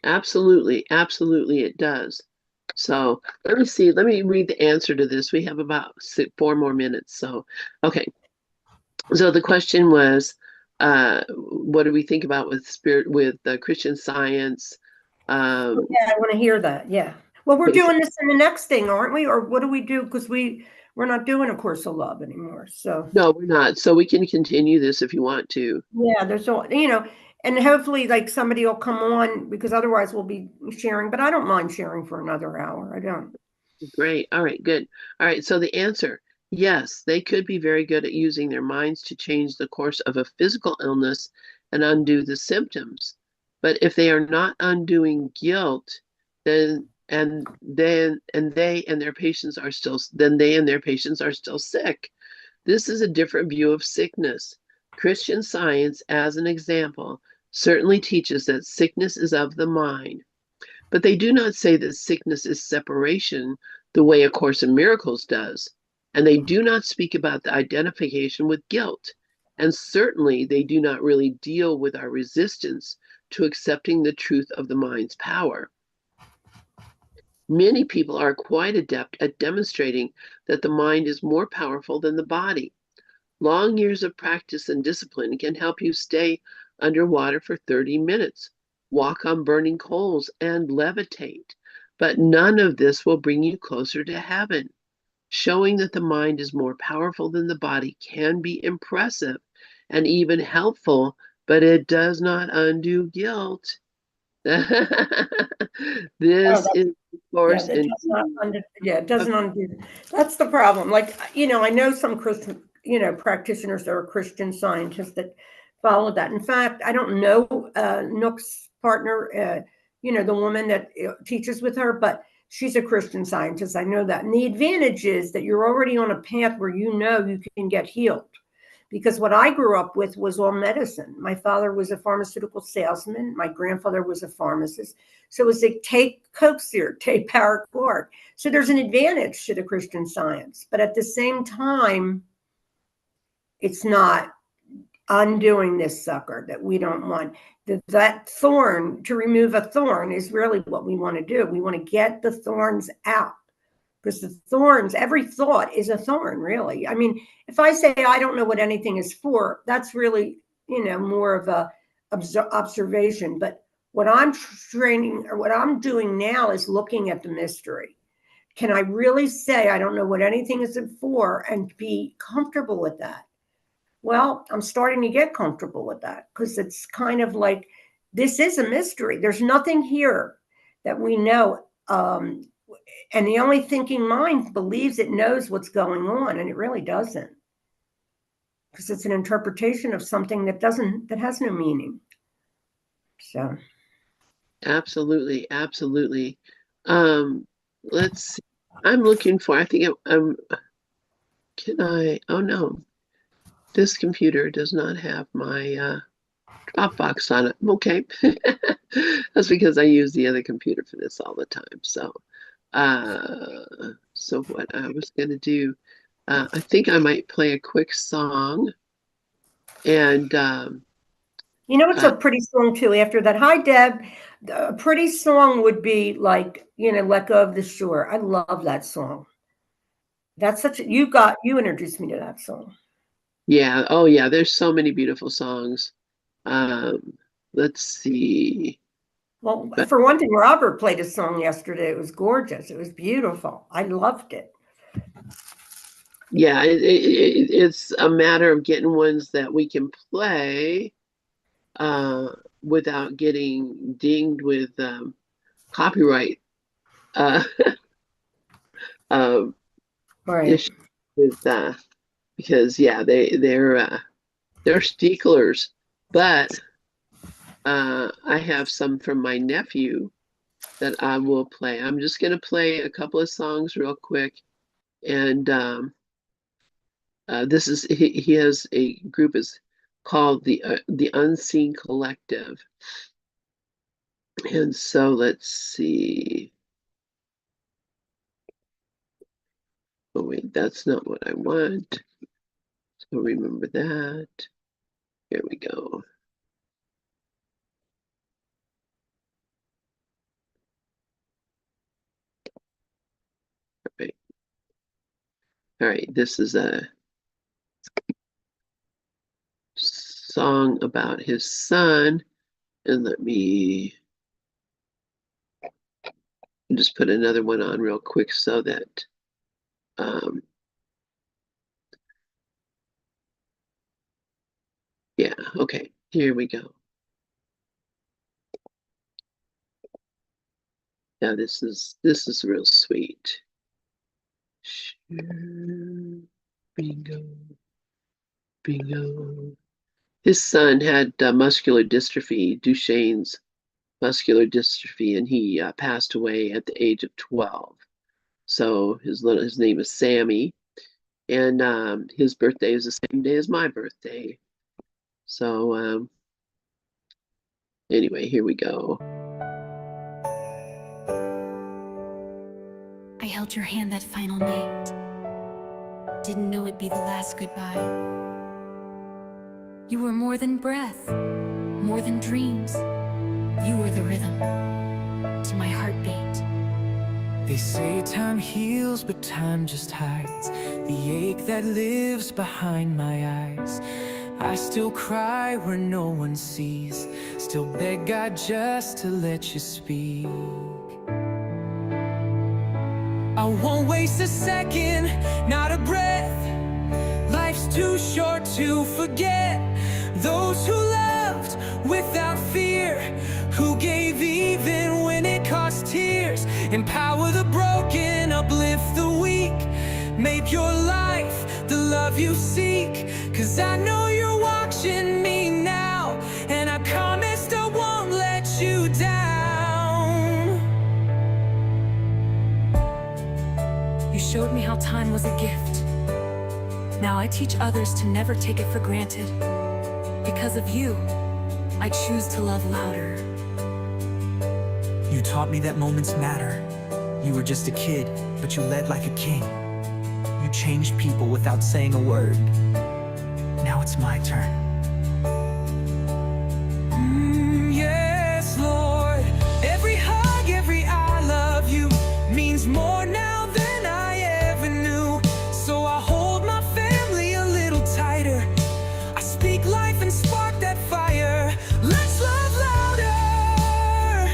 absolutely, absolutely, it does. So let me see. Let me read the answer to this. We have about 4 more minutes. So, okay. So the question was, what do we think about with spirit, with Christian Science? Yeah, I want to hear that. Yeah. Well, we're Okay, so doing this in the next thing, aren't we? Or what do we do? Because we're not doing A Course of Love anymore. So no, we're not. So we can continue this if you want to. yeah, there's all and hopefully like somebody will come on because otherwise we'll be sharing. But I don't mind sharing for another hour. I don't. Great. All right, good. All right, so the answer, yes, they could be very good at using their minds to change the course of a physical illness and undo the symptoms. But if they are not undoing guilt, then they and their patients are still sick. This is a different view of sickness. Christian Science, as an example, certainly teaches that sickness is of the mind. But they do not say that sickness is separation the way A Course in Miracles does. And they do not speak about the identification with guilt. And certainly they do not really deal with our resistance to accepting the truth of the mind's power. Many people are quite adept at demonstrating that the mind is more powerful than the body. Long years of practice and discipline can help you stay underwater for 30 minutes, walk on burning coals, and levitate. But none of this will bring you closer to heaven. Showing that the mind is more powerful than the body can be impressive and even helpful, but it does not undo guilt. Oh, This is, of yeah, course, that in. does not yeah, it doesn't undo. That's the problem. Like, I know some Christian, practitioners that are Christian Scientists that follow that. In fact, I don't know Nook's partner, the woman that teaches with her, but she's a Christian Scientist. I know that. And the advantage is that you're already on a path where you can get healed. Because what I grew up with was all medicine. My father was a pharmaceutical salesman. My grandfather was a pharmacist. So it was like, take Coxir, take Paracord. So there's an advantage to the Christian Science. But at the same time, it's not undoing this sucker that we don't want. That thorn, to remove a thorn is really what we want to do. We want to get the thorns out. Because the thorns, every thought is a thorn, really. I mean, if I say I don't know what anything is for, that's really, more of a observation. But what I'm training or what I'm doing now is looking at the mystery. Can I really say I don't know what anything is for and be comfortable with that? Well, I'm starting to get comfortable with that because it's kind of like this is a mystery. There's nothing here that we know. And the only thinking mind believes it knows what's going on, and it really doesn't. Because it's an interpretation of something that has no meaning. So Absolutely, absolutely. Um, let's see. I'm looking for, I think oh no, this computer does not have my Dropbox on it. Okay. That's because I use the other computer for this all the time. So what I was gonna do, I think I might play a quick song and You know, it's a pretty song too. After that, hi Deb. A pretty song would be like, "Let Go of the Shore." I love that song. That's such a, you introduced me to that song. yeah, oh yeah, there's so many beautiful songs. Let's see. Well, for one thing, Robert played a song yesterday. It was gorgeous. It was beautiful. I loved it. Yeah, it's a matter of getting ones that we can play without getting dinged with copyright Right. issues with because yeah, they're sticklers. But I have some from my nephew that I will play. I'm just gonna play a couple of songs real quick, and this is he has a group is called the Unseen Collective, and so let's see. Oh wait, that's not what I want. So remember that. Here we go. All right, this is a song about his son, and let me just put another one on real quick so that yeah, okay, here we go. Yeah, this is real sweet. Bingo, bingo. His son had muscular dystrophy, Duchenne's muscular dystrophy, and he passed away at the age of 12. So his name is Sammy, and his birthday is the same day as my birthday. So anyway, here we go. I held your hand that final night. Didn't know it'd be the last goodbye. You were more than breath, more than dreams. You were the rhythm to my heartbeat. They say time heals, but time just hides the ache that lives behind my eyes. I still cry where no one sees, still beg God just to let you speak. I won't waste a second, not a breath. Life's too short to forget those who loved without fear, who gave even when it cost tears. Empower the broken, uplift the weak. Make your life the love you seek. 'Cause I know you're watching me now, and I promised I won't let you down. You showed me how time was a gift. Now I teach others to never take it for granted. Because of you, I choose to love louder. You taught me that moments matter. You were just a kid, but you led like a king. You changed people without saying a word. Now it's my turn. Yes, Lord. Every hug, every I love you means more now than I ever knew. So I hold my family a little tighter. I speak life and spark that fire. Let's love louder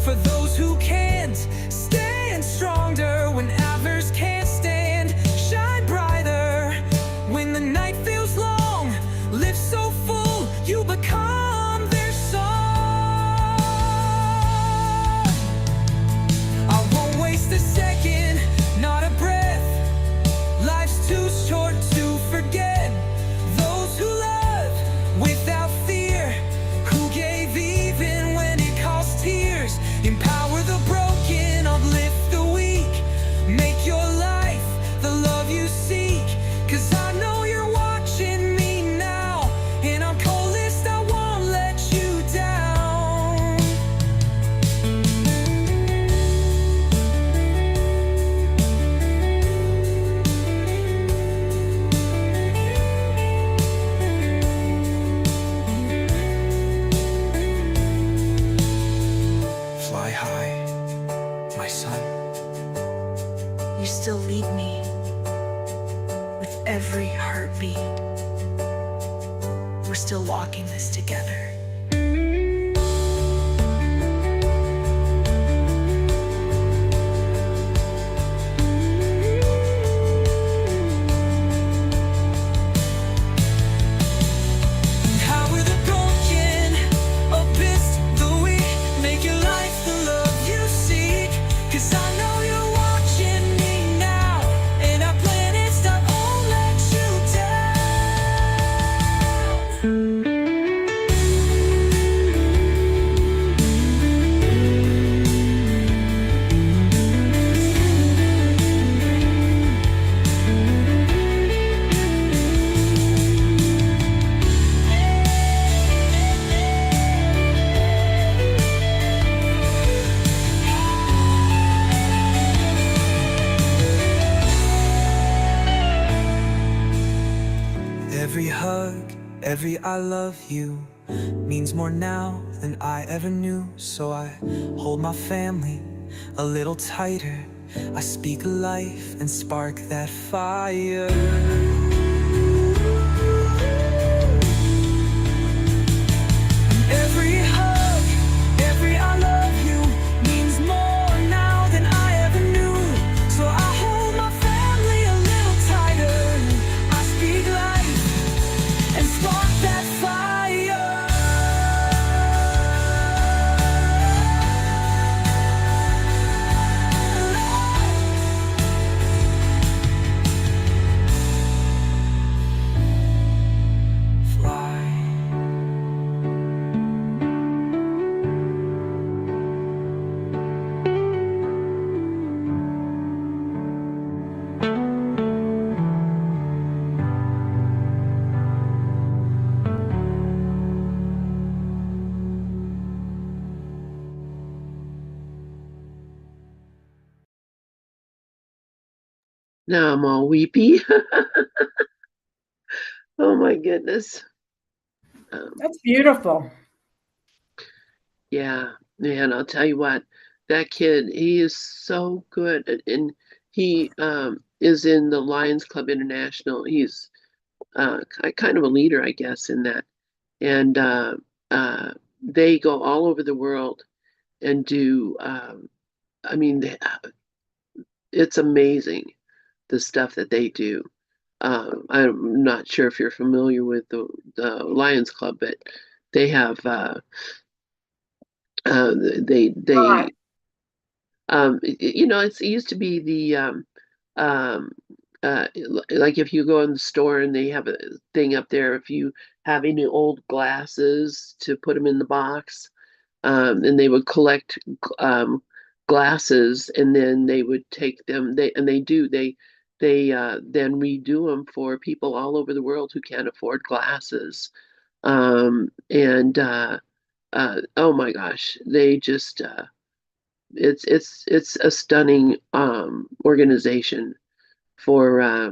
for those who can't stand stronger when others can't stand. Shine brighter when the night feels long. Lift still lead me with every heartbeat. We're still walking this together. Every hug, every I love you means more now than I ever knew. So I hold my family a little tighter. I speak life and spark that fire. Every hug, every I love you means more now than I ever knew. So I hold my family a little tighter. I speak life and spark that fire. Fly. Now I'm all weepy. Oh my goodness. That's beautiful. Yeah, man, I'll tell you what, that kid, he is so good. And he is in the Lions Club International. He's kind of a leader, I guess, in that. And they go all over the world and do, I mean, it's amazing the stuff that they do. I'm not sure if you're familiar with the Lions Club, but they have they Right. it used to be the like if you go in the store and they have a thing up there, if you have any old glasses to put them in the box, and they would collect glasses, and then they would take them. They then redo them for people all over the world who can't afford glasses. And oh my gosh, they just it's a stunning organization for uh,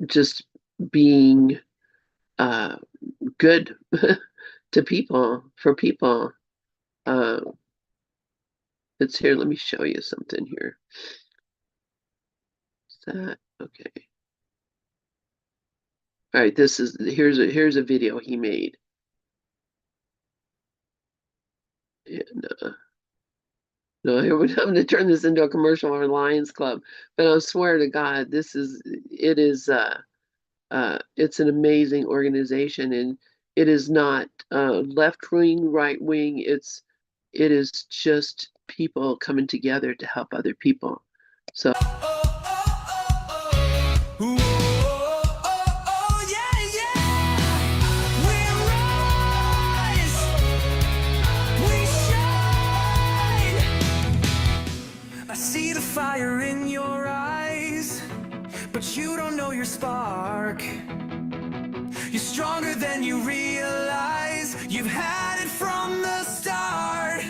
just being good to people, for people. It's here. Let me show you something here. Is that okay? All right, here's a video he made. And, no, I'm going to turn this into a commercial for Lions Club, but I swear to God, it's an amazing organization, and it is not left wing, right wing. It is just people coming together to help other people. So. I see the fire in your eyes, but you don't know your spark. You're stronger than you realize. You've had it from the start.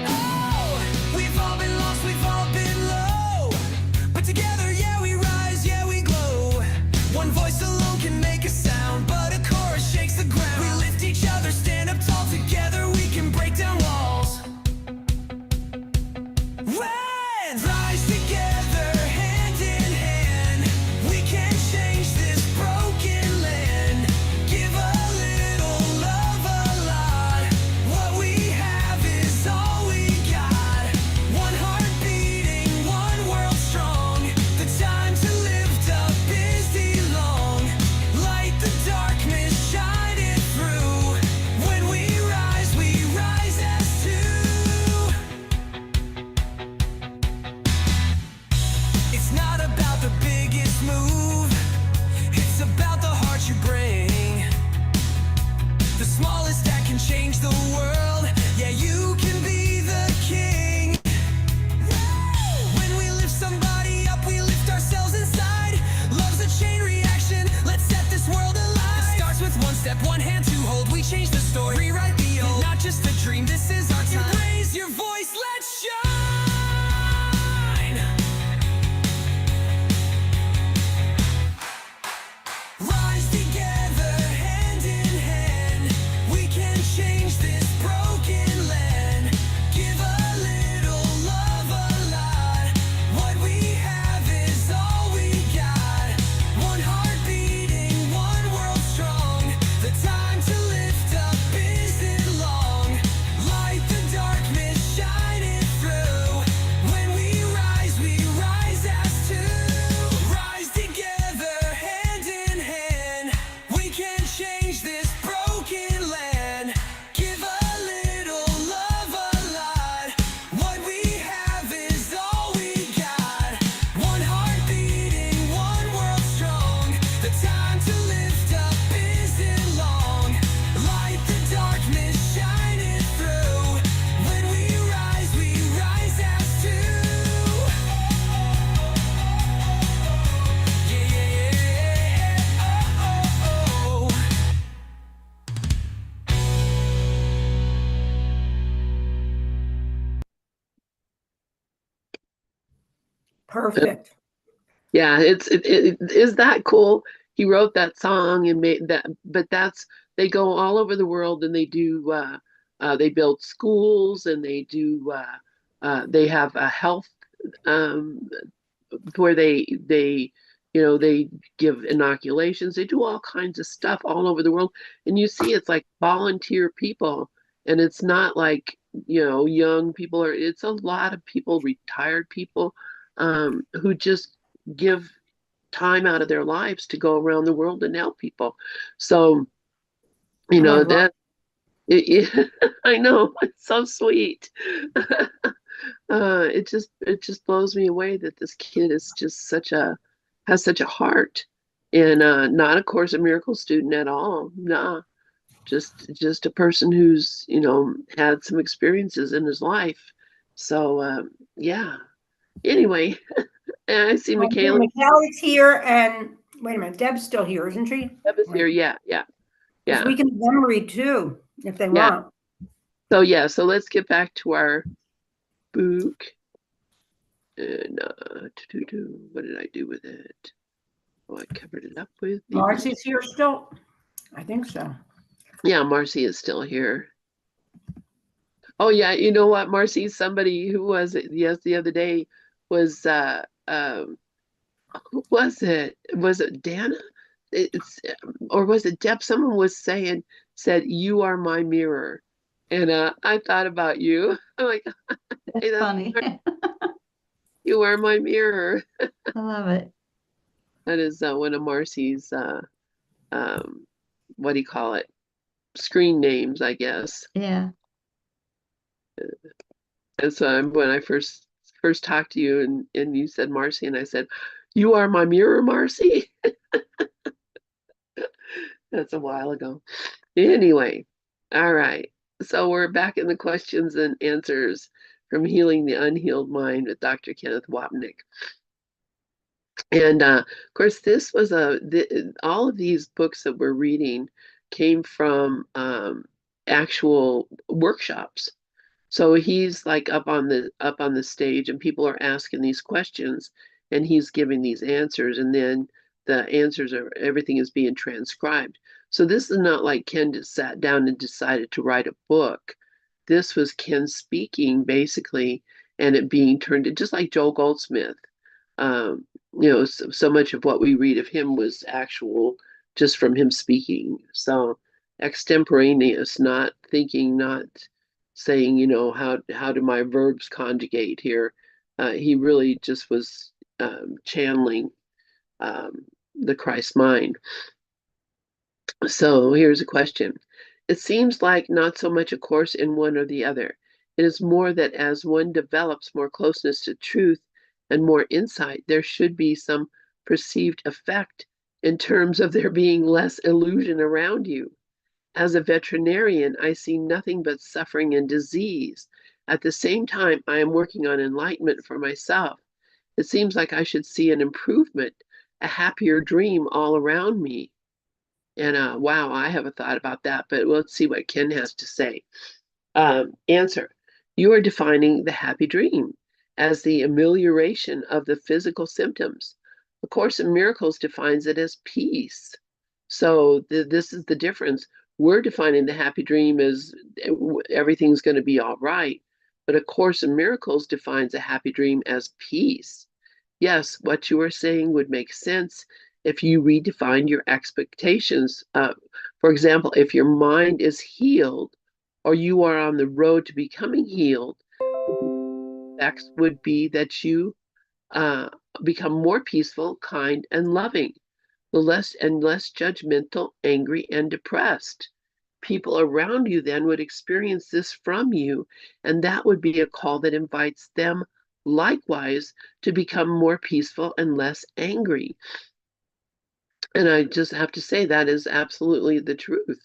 Oh, we've all been lost, we've all been low, but together, yeah, we rise, yeah, we glow. One voice alone can make a sound, but a chorus shakes the ground. We lift each other, stand up tall. Together we can break down walls. When rise the smallest that can change the world. Yeah, you can be the king. When we lift somebody up, we lift ourselves inside. Love's a chain reaction, let's set this world alive. It starts with one step, one hand to hold. We change the story, rewrite the old. Not just a dream, this is our time. Raise your voice, let's shine. Rise together, hand in hand. We can change this broken land. Give a little, love a lot. What we have is all we got. One heart beating, one world strong. The time to lift up isn't long. Light the darkness, shine it through. When we rise as two. Rise together, hand in hand. We can change this broken land. Give a little, love a lot. What we have is all we got. One heart beating, one world strong. The time to lift up isn't long. Light the darkness, shine it through. When we rise as two. Yeah. Oh. Perfect. Yeah, it is that cool. He wrote that song and made that, but they go all over the world and they build schools and they have a health um, where they give inoculations. They do all kinds of stuff all over the world, and you see it's like volunteer people, and it's not like young people, or it's a lot of people, retired people, who just give time out of their lives to go around the world and help people. So Oh, I love that I know, it's so sweet. It just blows me away that this kid is just has such a heart, and not a Course in Miracles student at all. Nah, just a person who's had some experiences in his life. So yeah. Anyway, and I see Michaela. Michaela's here, and wait a minute, Deb's still here, isn't she? Deb is here. Yeah. Because we can them read too, if they Yeah. want. So let's get back to our book. And what did I do with it? Oh, I covered it up with Marcy's here still? I think so. Yeah, Marcy is still here. Oh yeah, you know what, Marcy? Somebody who was it? Yes, the other day was who was it? Was it Dana? Or was it Deb? Someone said, "You are my mirror," and I thought about you. I'm like, hey, That's funny. you are my mirror. I love it. That is one of Marcy's what do you call it? Screen names, I guess. Yeah. And so when I first talked to you and you said Marcy, and I said, "You are my mirror, Marcy." That's a while ago. Anyway, all right. So we're back in the questions and answers from Healing the Unhealed Mind with Dr. Kenneth Wapnick. And of course, this was all of these books that we're reading came from actual workshops. So he's like up on the stage, and people are asking these questions, and he's giving these answers, and then the answers everything is being transcribed. So this is not like Ken just sat down and decided to write a book. This was Ken speaking basically, and it being turned into, just like Joel Goldsmith. So much of what we read of him was actual, just from him speaking. So extemporaneous, not thinking, not saying, how do my verbs conjugate here? He really just was channeling the Christ mind. So here's a question. It seems like not so much a course in one or the other. It is more that as one develops more closeness to truth and more insight, there should be some perceived effect in terms of there being less illusion around you. As a veterinarian, I see nothing but suffering and disease. At the same time, I am working on enlightenment for myself. It seems like I should see an improvement, a happier dream all around me. And wow, I haven't thought about that, but let's see what Ken has to say. Answer. You are defining the happy dream as the amelioration of the physical symptoms. A Course in Miracles defines it as peace. So this is the difference. We're defining the happy dream as everything's going to be all right. But A Course in Miracles defines a happy dream as peace. Yes, what you are saying would make sense if you redefine your expectations. For example, if your mind is healed or you are on the road to becoming healed, next would be that you uh, become more peaceful, kind, and loving, less judgmental, angry, and depressed. People around you then would experience this from you, and that would be a call that invites them likewise to become more peaceful and less angry. And I just have to say that is absolutely the truth.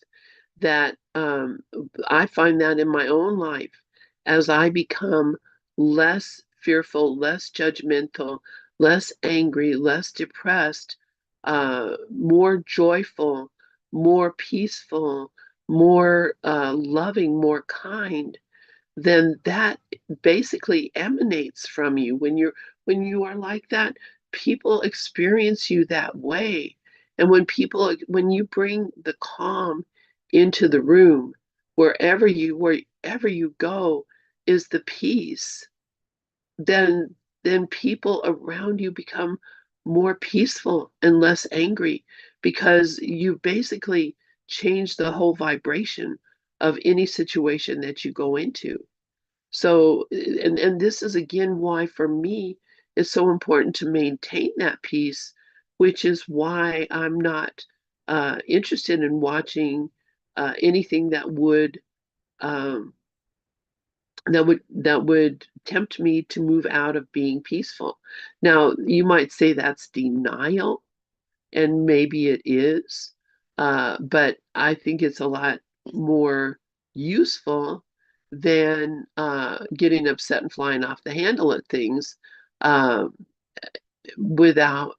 That I find that in my own life as I become less fearful, less judgmental, less angry, less depressed, more joyful, more peaceful, more loving, more kind, then that basically emanates from you. When you are like that, people experience you that way. And when you bring the calm into the room, wherever you go is the peace, then people around you become more peaceful and less angry, because you basically change the whole vibration of any situation that you go into. So, and this is again why for me it's so important to maintain that peace, which is why I'm not interested in watching anything um, that would tempt me to move out of being peaceful. Now, you might say that's denial, and maybe it is, but I think it's a lot more useful than getting upset and flying off the handle at things uh, without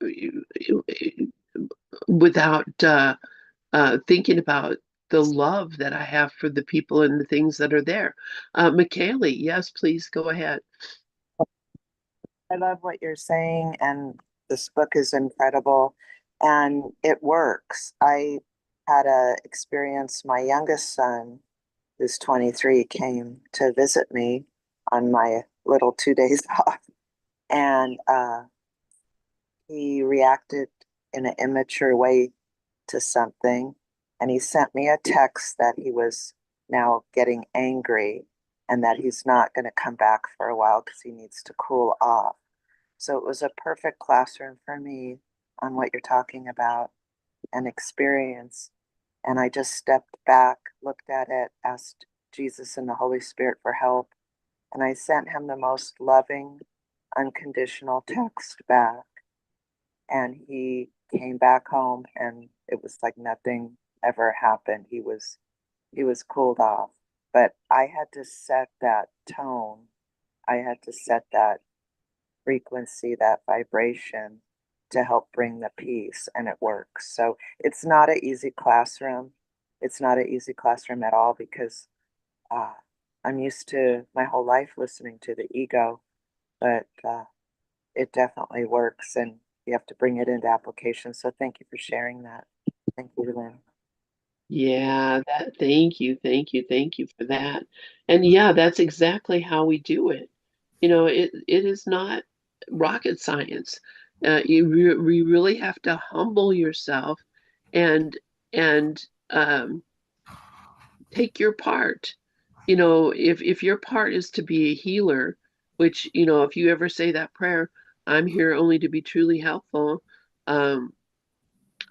thinking about the love that I have for the people and the things that are there. McKaylee, yes, please go ahead. I love what you're saying, and this book is incredible, and it works. I had a experience. My youngest son, who's 23, came to visit me on my little 2 days off, and he reacted in an immature way to something, and he sent me a text that he was now getting angry and that he's not going to come back for a while because he needs to cool off. So it was a perfect classroom for me on what you're talking about and experience. And I just stepped back, looked at it, asked Jesus and the Holy Spirit for help. And I sent him the most loving, unconditional text back. And he came back home and it was like nothing ever happened. He was cooled off. But I had to set that tone. I had to set that frequency, that vibration to help bring the peace, and it works. So it's not an easy classroom. It's not an easy classroom at all because I'm used to my whole life listening to the ego, but it definitely works, and you have to bring it into application. So thank you for sharing that. Thank you, Lynn. Yeah, thank you, thank you for that. And yeah, that's exactly how we do it. It is not rocket science. You really have to humble yourself and and take your part. If your part is to be a healer, which, if you ever say that prayer, I'm here only to be truly helpful. Um,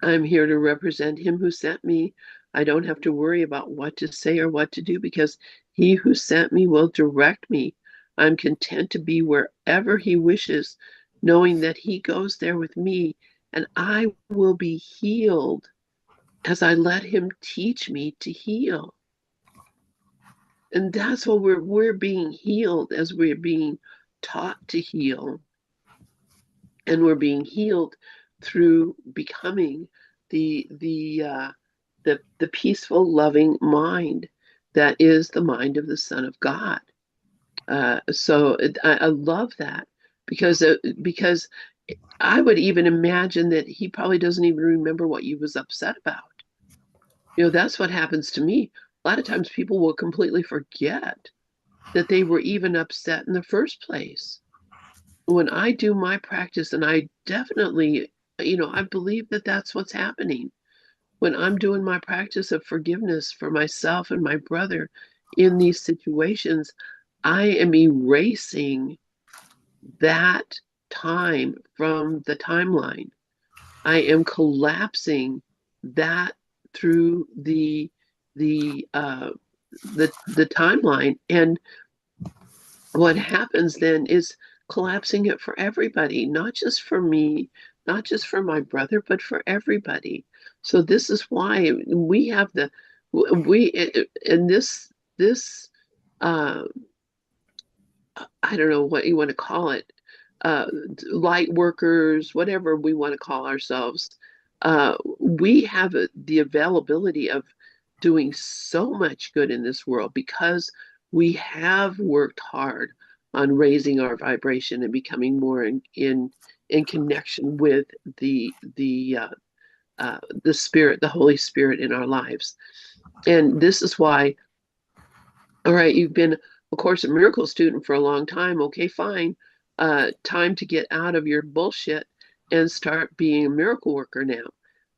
I'm here to represent him who sent me. I don't have to worry about what to say or what to do because he who sent me will direct me. I'm content to be wherever he wishes, knowing that he goes there with me and I will be healed as I let him teach me to heal. And that's what we're being healed as we're being taught to heal. And we're being healed through becoming the peaceful, loving mind that is the mind of the Son of God. I love that because I would even imagine that he probably doesn't even remember what he was upset about. That's what happens to me. A lot of times people will completely forget that they were even upset in the first place. When I do my practice, and I definitely, I believe that that's what's happening. When I'm doing my practice of forgiveness for myself and my brother in these situations, I am erasing that time from the timeline. I am collapsing that through the timeline, and what happens then is collapsing it for everybody, not just for me, not just for my brother, but for everybody. So this is why we have this uh, I don't know what you want to call it, uh, light workers, whatever we want to call ourselves. We have the availability of doing so much good in this world because we have worked hard on raising our vibration and becoming more in connection with the spirit, the Holy Spirit in our lives. And this is why, all right, you've been a Course in Miracles student for a long time. Okay, fine. Time to get out of your bullshit and start being a miracle worker now.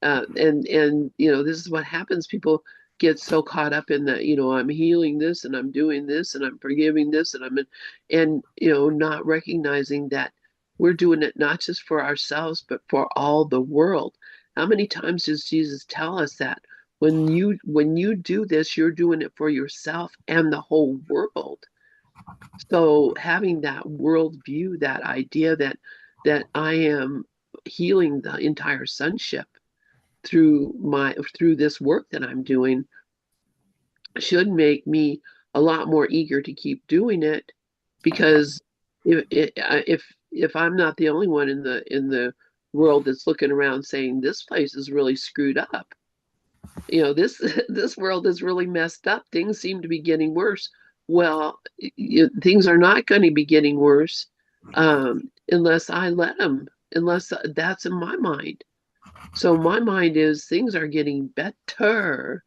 And this is what happens. People get so caught up in that, I'm healing this and I'm doing this and I'm forgiving this and not recognizing that we're doing it not just for ourselves, but for all the world. How many times does Jesus tell us that? When you do this, you're doing it for yourself and the whole world. So having that world view, that idea that I am healing the entire sonship through this work that I'm doing should make me a lot more eager to keep doing it, because if I'm not the only one in the world that's looking around saying this place is really screwed up, this this world is really messed up, things seem to be getting worse. Well, things are not going to be getting worse unless I let them, unless that's in my mind. So my mind is things are getting better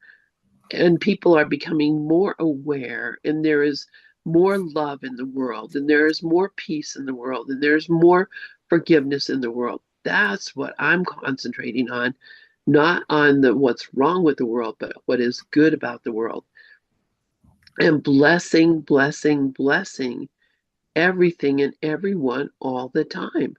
and people are becoming more aware, and there is more love in the world, and there is more peace in the world, and there's more forgiveness in the world. That's what I'm concentrating on, not on what's wrong with the world, but what is good about the world. And blessing, blessing, blessing everything and everyone all the time.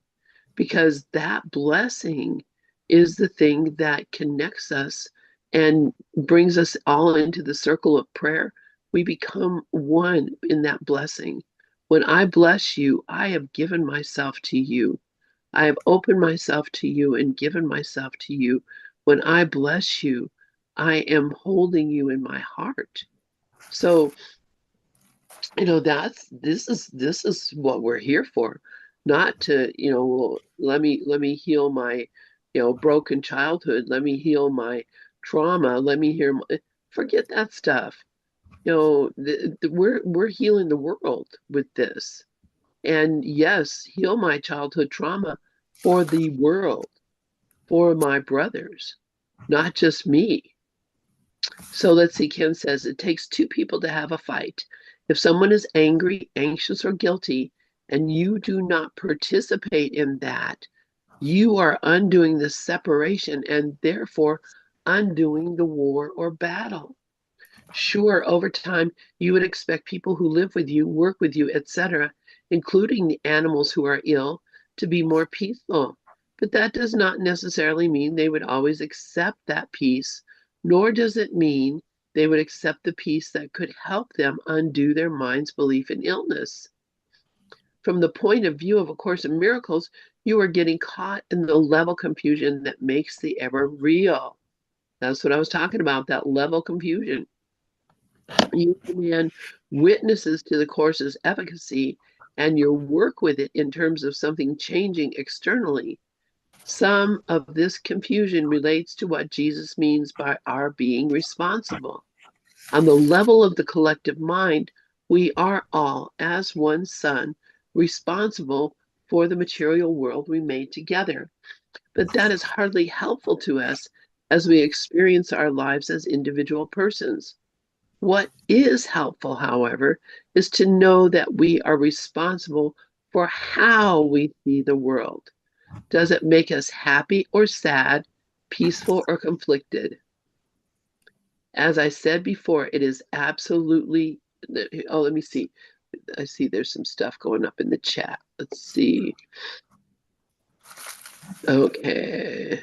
Because that blessing is the thing that connects us and brings us all into the circle of prayer. We become one in that blessing. When I bless you, I have given myself to you. I have opened myself to you and given myself to you. When I bless you, I am holding you in my heart. So, this is what we're here for, not to, let me heal my, broken childhood. Let me heal my trauma. Let me forget that stuff. We're healing the world with this. And yes, heal my childhood trauma for the world, for my brothers, not just me. So let's see, Ken says it takes two people to have a fight. If someone is angry, anxious, or guilty, and you do not participate in that, you are undoing the separation and therefore undoing the war or battle. Sure, over time, you would expect people who live with you, work with you, etc., including the animals who are ill, to be more peaceful. But that does not necessarily mean they would always accept that peace, nor does it mean they would accept the peace that could help them undo their mind's belief in illness. From the point of view of A Course in Miracles, you are getting caught in the level confusion that makes the ever real. That's what I was talking about, that level confusion. You demand witnesses to the course's efficacy and your work with it in terms of something changing externally. Some of this confusion relates to what Jesus means by our being responsible. On the level of the collective mind, we are all, as one son, responsible for the material world we made together. But that is hardly helpful to us as we experience our lives as individual persons. What is helpful, however, is to know that we are responsible for how we see the world. Does it make us happy or sad, peaceful or conflicted? As I said before, it is absolutely, oh, let me see. I see there's some stuff going up in the chat. Let's see. Okay.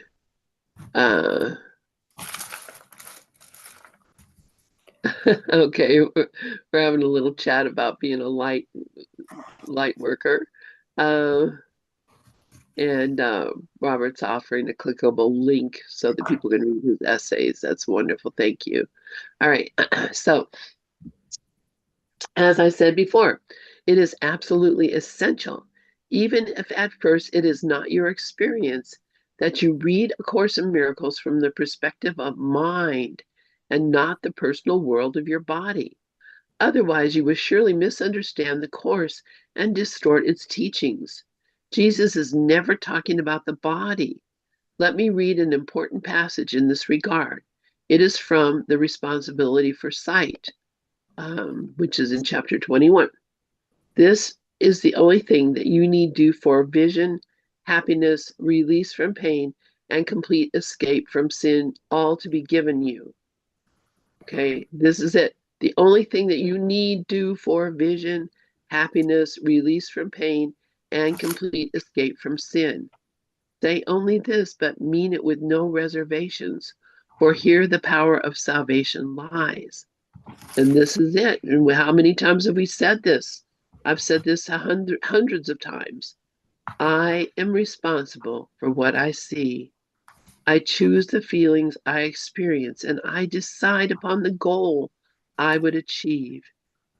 Okay, we're having a little chat about being a light worker. And Robert's offering a clickable link so that people can read his essays. That's wonderful. Thank you. All right. So, as I said before, it is absolutely essential, even if at first it is not your experience, that you read A Course in Miracles from the perspective of mind and not the personal world of your body. Otherwise, you will surely misunderstand the Course and distort its teachings. Jesus is never talking about the body. Let me read an important passage in this regard. It is from The Responsibility for Sight, which is in chapter 21. This is the only thing that you need do for vision, happiness, release from pain, and complete escape from sin, all to be given you. Okay, this is it. The only thing that you need do for vision, happiness, release from pain, and complete escape from sin. Say only this, but mean it with no reservations, for here the power of salvation lies. And this is it. And how many times have we said this? I've said this hundreds of times. I am responsible for what I see. I choose the feelings I experience, and I decide upon the goal I would achieve.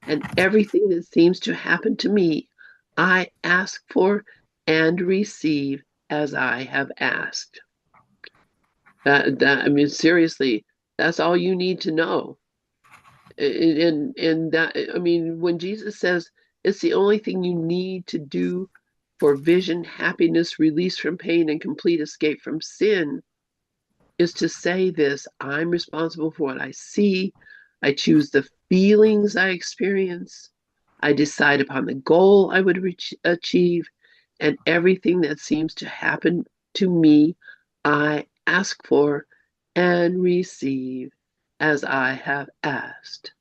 And everything that seems to happen to me, I ask for and receive as I have asked. I mean, seriously, that's all you need to know. And that, I mean, when Jesus says it's the only thing you need to do for vision, happiness, release from pain, and complete escape from sin, is to say this: I'm responsible for what I see. I choose the feelings I experience. I decide upon the goal I would achieve, and everything that seems to happen to me, I ask for and receive as I have asked.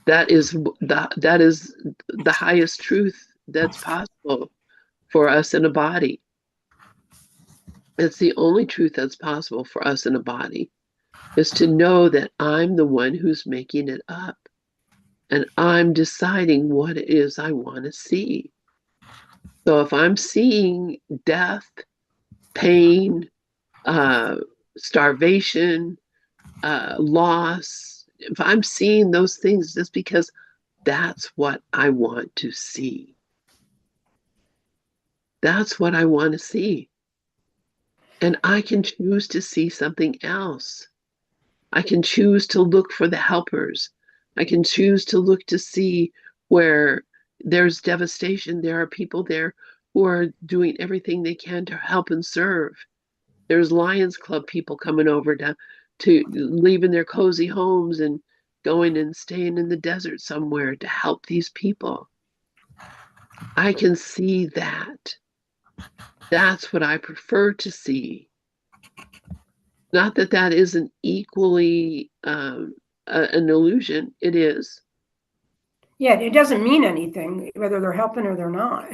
That is the highest truth that's possible for us in a body. It's the only truth that's possible for us in a body, is to know that I'm the one who's making it up, and I'm deciding what it is I want to see. So if I'm seeing death, pain, starvation, loss, if I'm seeing those things, just because that's what I want to see. That's what I want to see. And I can choose to see something else. I can choose to look for the helpers. I can choose to look to see where there's devastation. There are people there who are doing everything they can to help and serve. There's Lions Club people coming over to leaving their cozy homes and going and staying in the desert somewhere to help these people. I can see that. That's what I prefer to see. Not that that isn't equally an illusion. It is. Yeah, it doesn't mean anything whether they're helping or they're not.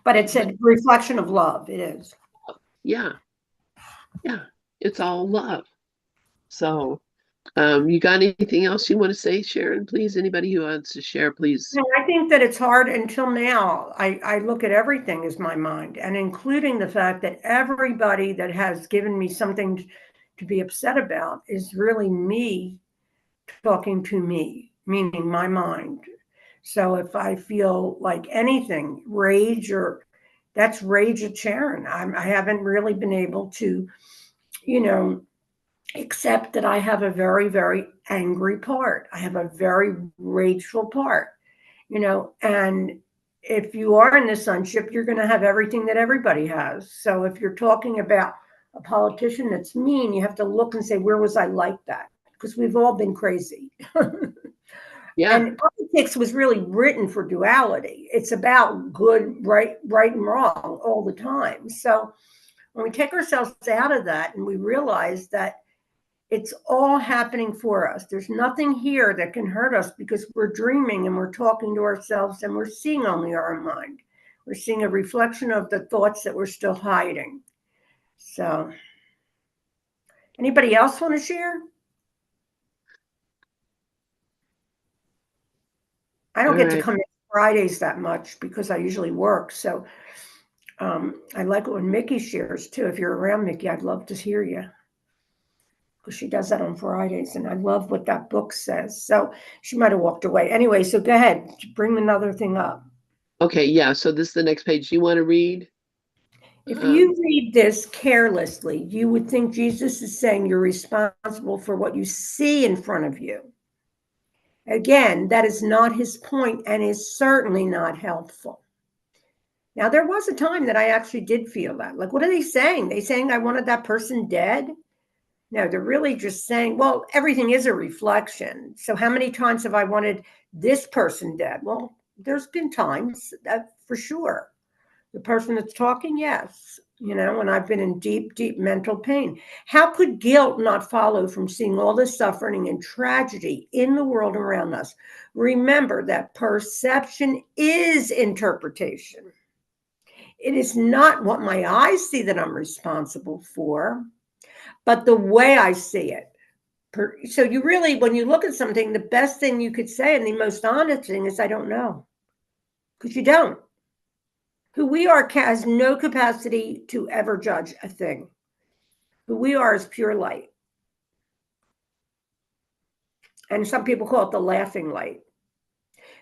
But it's a reflection of love. It is. Yeah. Yeah. It's all love. So you got anything else you want to say, Sharon, please? Anybody who wants to share, please. No, I think that it's hard until now. I look at everything as my mind, and including the fact that everybody that has given me something to be upset about is really me talking to me, meaning my mind. So if I feel like anything, rage, or that's rage at Sharon. I haven't really been able to, you know, accept that I have a very, very angry part. I have a very rageful part, you know, and if you are in the sonship, you're going to have everything that everybody has. So if you're talking about a politician that's mean, you have to look and say, where was I like that? Because we've all been crazy. Yeah. And politics was really written for duality. It's about good, right, and wrong all the time. So when we take ourselves out of that and we realize that it's all happening for us, there's nothing here that can hurt us because we're dreaming and we're talking to ourselves and we're seeing only our own mind. We're seeing a reflection of the thoughts that we're still hiding. So, anybody else want to share? I don't All get to right. come in Fridays that much because I usually work. So I like it when Mickey shares too. If you're around, Mickey, I'd love to hear you because she does that on Fridays, and I love what that book says. So she might have walked away. Anyway, so go ahead, bring another thing up. Okay, yeah, so this is the next page. You want to read? If you read this carelessly, you would think Jesus is saying you're responsible for what you see in front of you. Again, that is not his point and is certainly not helpful. Now, there was a time that I actually did feel that. Like, what are they saying? They saying I wanted that person dead? No, they're really just saying, well, everything is a reflection. So how many times have I wanted this person dead? Well, there's been times that for sure. The person that's talking, yes, you know, and I've been in deep, deep mental pain. How could guilt not follow from seeing all the suffering and tragedy in the world around us? Remember that perception is interpretation. It is not what my eyes see that I'm responsible for, but the way I see it. So you really, when you look at something, the best thing you could say and the most honest thing is, I don't know, because you don't. Who we are has no capacity to ever judge a thing. Who we are is pure light. And some people call it the laughing light.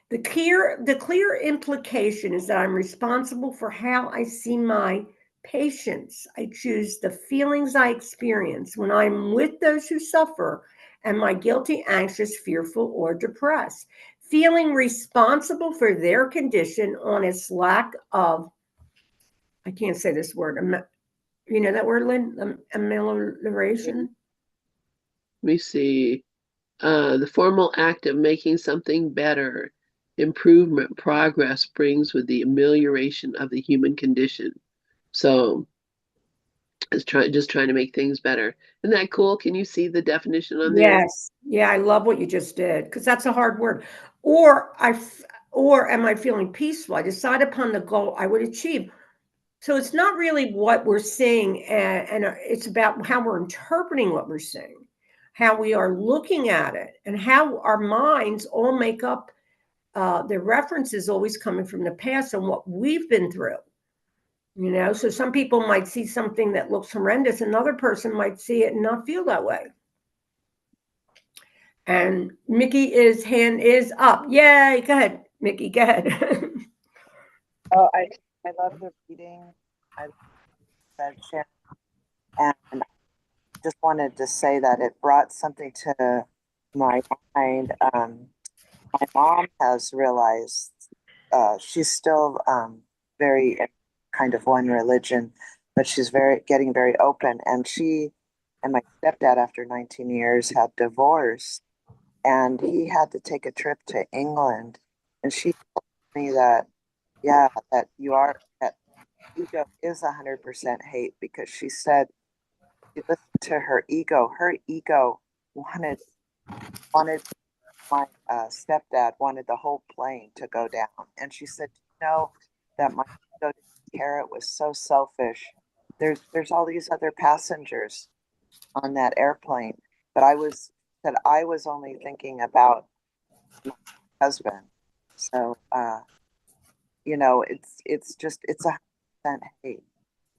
The clear implication is that I'm responsible for how I see my patients. I choose the feelings I experience when I'm with those who suffer. Am I guilty, anxious, fearful, or depressed? Feeling responsible for their condition on its lack of, I can't say this word, you know that word, Lynn? Amelioration? Let me see. The formal act of making something better, improvement, progress brings with the amelioration of the human condition. So it's just trying to make things better. Isn't that cool? Can you see the definition on there? Yes. Yeah, I love what you just did because that's a hard word. Or am I feeling peaceful? I decide upon the goal I would achieve. So it's not really what we're seeing, and it's about how we're interpreting what we're seeing, how we are looking at it, and how our minds all make up the references always coming from the past and what we've been through. You know, so some people might see something that looks horrendous, another person might see it and not feel that way. And Mickey's hand is up. Yay! Go ahead, Mickey. Go ahead. Oh, I love the reading. I read Sharon, and just wanted to say that it brought something to my mind. My mom has realized she's still very kind of one religion, but she's getting very open. And she and my stepdad, after 19 years, had divorced, and he had to take a trip to England. And she told me that, yeah, that ego is 100% hate, because she said she listened to her ego. Her ego wanted my stepdad wanted the whole plane to go down, and she said, "You know that my ego didn't care. It was so selfish. There's all these other passengers on that airplane, but I was only thinking about my husband." So you know, it's 100% hate.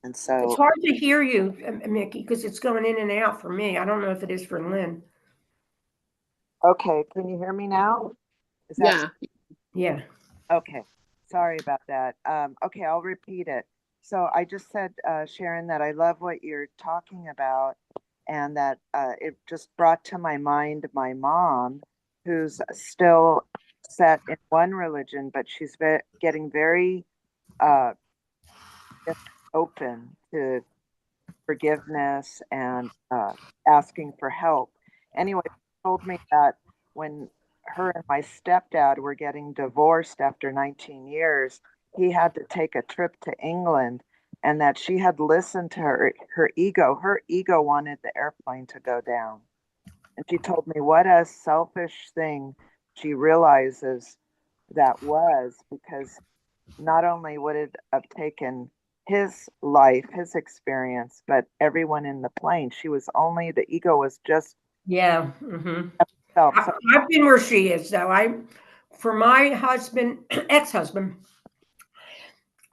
And It's so, hard to hear you, Mickey, because it's going in and out for me. I don't know if it is for Lynn. okay, can you hear me now? Is that Yeah. Yeah. okay? Sorry about that. Okay, I'll repeat it. So I just said, Sharon, that I love what you're talking about, and that it just brought to my mind my mom, who's still set in one religion, but she's getting very uh, open to forgiveness and asking for help. Anyway, she told me that when her and my stepdad were getting divorced after 19 years, he had to take a trip to England, and that she had listened to her ego. Her ego wanted the airplane to go down. And she told me what a selfish thing she realizes that was, because not only would it have taken his life, his experience, but everyone in the plane. She was only, the ego was just Yeah. Mm-hmm. self. So, I've been where she is, though. For my husband, ex-husband,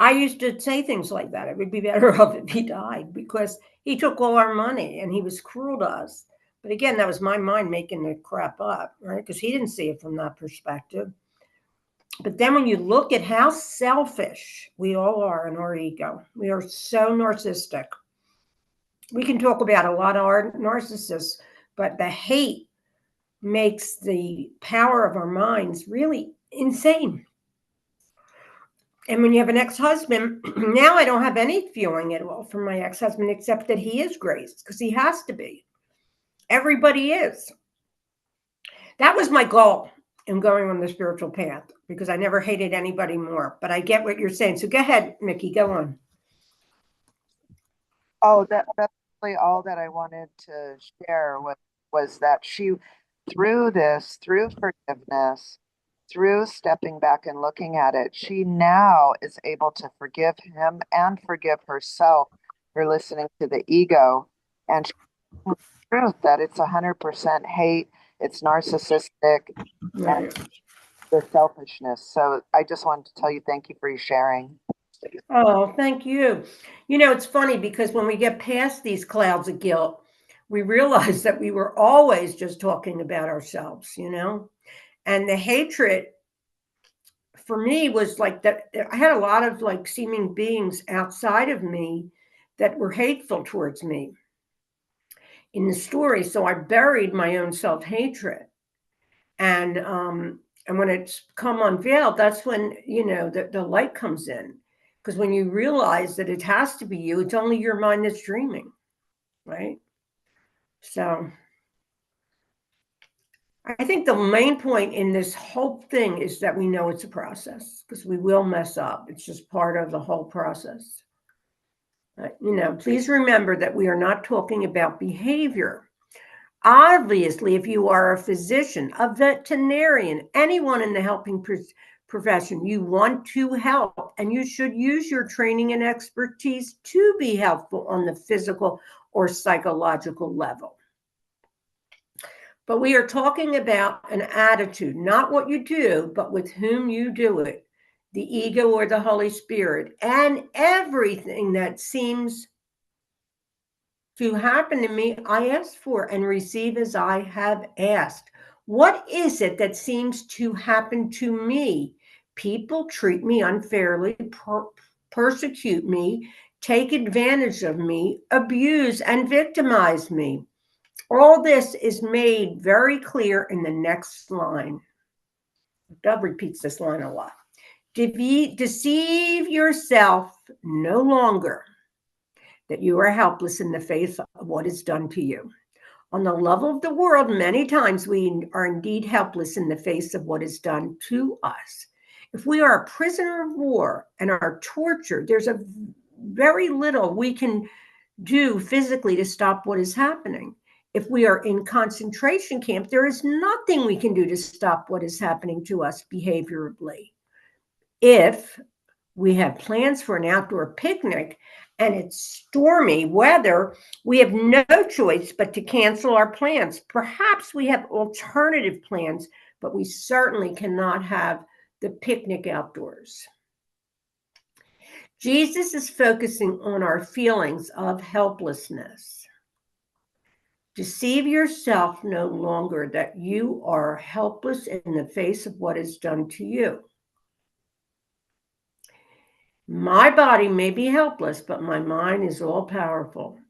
I used to say things like that. It would be better off if he died because he took all our money and he was cruel to us. But again, that was my mind making the crap up, right? Because he didn't see it from that perspective. But then when you look at how selfish we all are in our ego, we are so narcissistic. We can talk about a lot of our narcissists, but the hate makes the power of our minds really insane. And when you have an ex-husband, now I don't have any feeling at all for my ex-husband, except that he is grace, because he has to be. Everybody is. That was my goal in going on the spiritual path, because I never hated anybody more. But I get what you're saying. So go ahead, Mickey, go on. oh, that's really all that I wanted to share was that she, through this, through forgiveness, through stepping back and looking at it, she now is able to forgive him and forgive herself for listening to the ego. And she knows the truth that it's 100% hate, it's narcissistic, and Right. the selfishness. So I just wanted to tell you thank you for your sharing. Oh, thank you. You know, it's funny because when we get past these clouds of guilt, we realize that we were always just talking about ourselves, and the hatred for me was like that. I had a lot of like seeming beings outside of me that were hateful towards me in the story. So I buried my own self-hatred. And when it's come unveiled, that's when, the light comes in. Because when you realize that it has to be you, it's only your mind that's dreaming, right? So I think the main point in this whole thing is that we know it's a process, because we will mess up. It's just part of the whole process. Please remember that we are not talking about behavior. Obviously, if you are a physician, a veterinarian, anyone in the helping profession, you want to help, and you should use your training and expertise to be helpful on the physical or psychological level. But we are talking about an attitude, not what you do, but with whom you do it, the ego or the Holy Spirit, and everything that seems to happen to me, I ask for and receive as I have asked. What is it that seems to happen to me? People treat me unfairly, persecute me, take advantage of me, abuse and victimize me. All this is made very clear in the next line. Dove repeats this line a lot. Deceive yourself no longer, that you are helpless in the face of what is done to you. On the level of the world, many times we are indeed helpless in the face of what is done to us. If we are a prisoner of war and are tortured, there's a very little we can do physically to stop what is happening. If we are in concentration camp, there is nothing we can do to stop what is happening to us behaviorally. If we have plans for an outdoor picnic and it's stormy weather, we have no choice but to cancel our plans. Perhaps we have alternative plans, but we certainly cannot have the picnic outdoors. Jesus is focusing on our feelings of helplessness. Deceive yourself no longer that you are helpless in the face of what is done to you. My body may be helpless, but my mind is all powerful.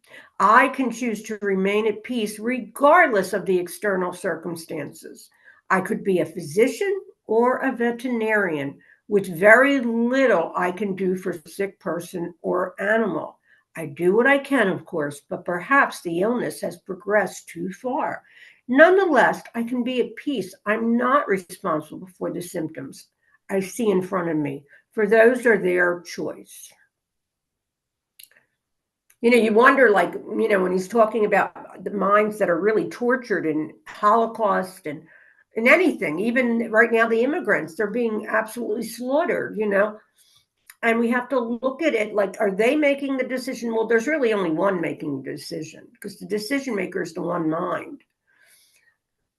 I can choose to remain at peace regardless of the external circumstances. I could be a physician or a veterinarian, with very little I can do for a sick person or animal. I do what I can, of course, but perhaps the illness has progressed too far. Nonetheless, I can be at peace. I'm not responsible for the symptoms I see in front of me, for those are their choice. You wonder, like, when he's talking about the minds that are really tortured in Holocaust and anything, even right now, the immigrants, they're being absolutely slaughtered, and we have to look at it like, are they making the decision? Well, there's really only one making the decision, because the decision maker is the one mind.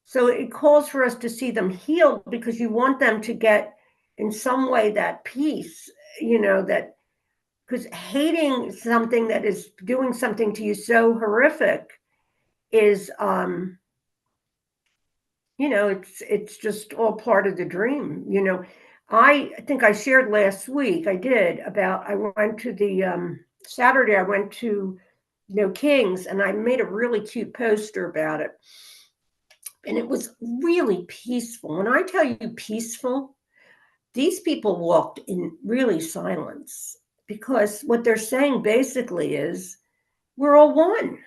So it calls for us to see them healed, because you want them to get in some way that peace, that, because hating something that is doing something to you so horrific is, it's just all part of the dream. I think I shared last week, I went to the Saturday, I went to King's, and I made a really cute poster about it. And it was really peaceful. When I tell you peaceful, these people walked in really silence, because what they're saying basically is we're all one.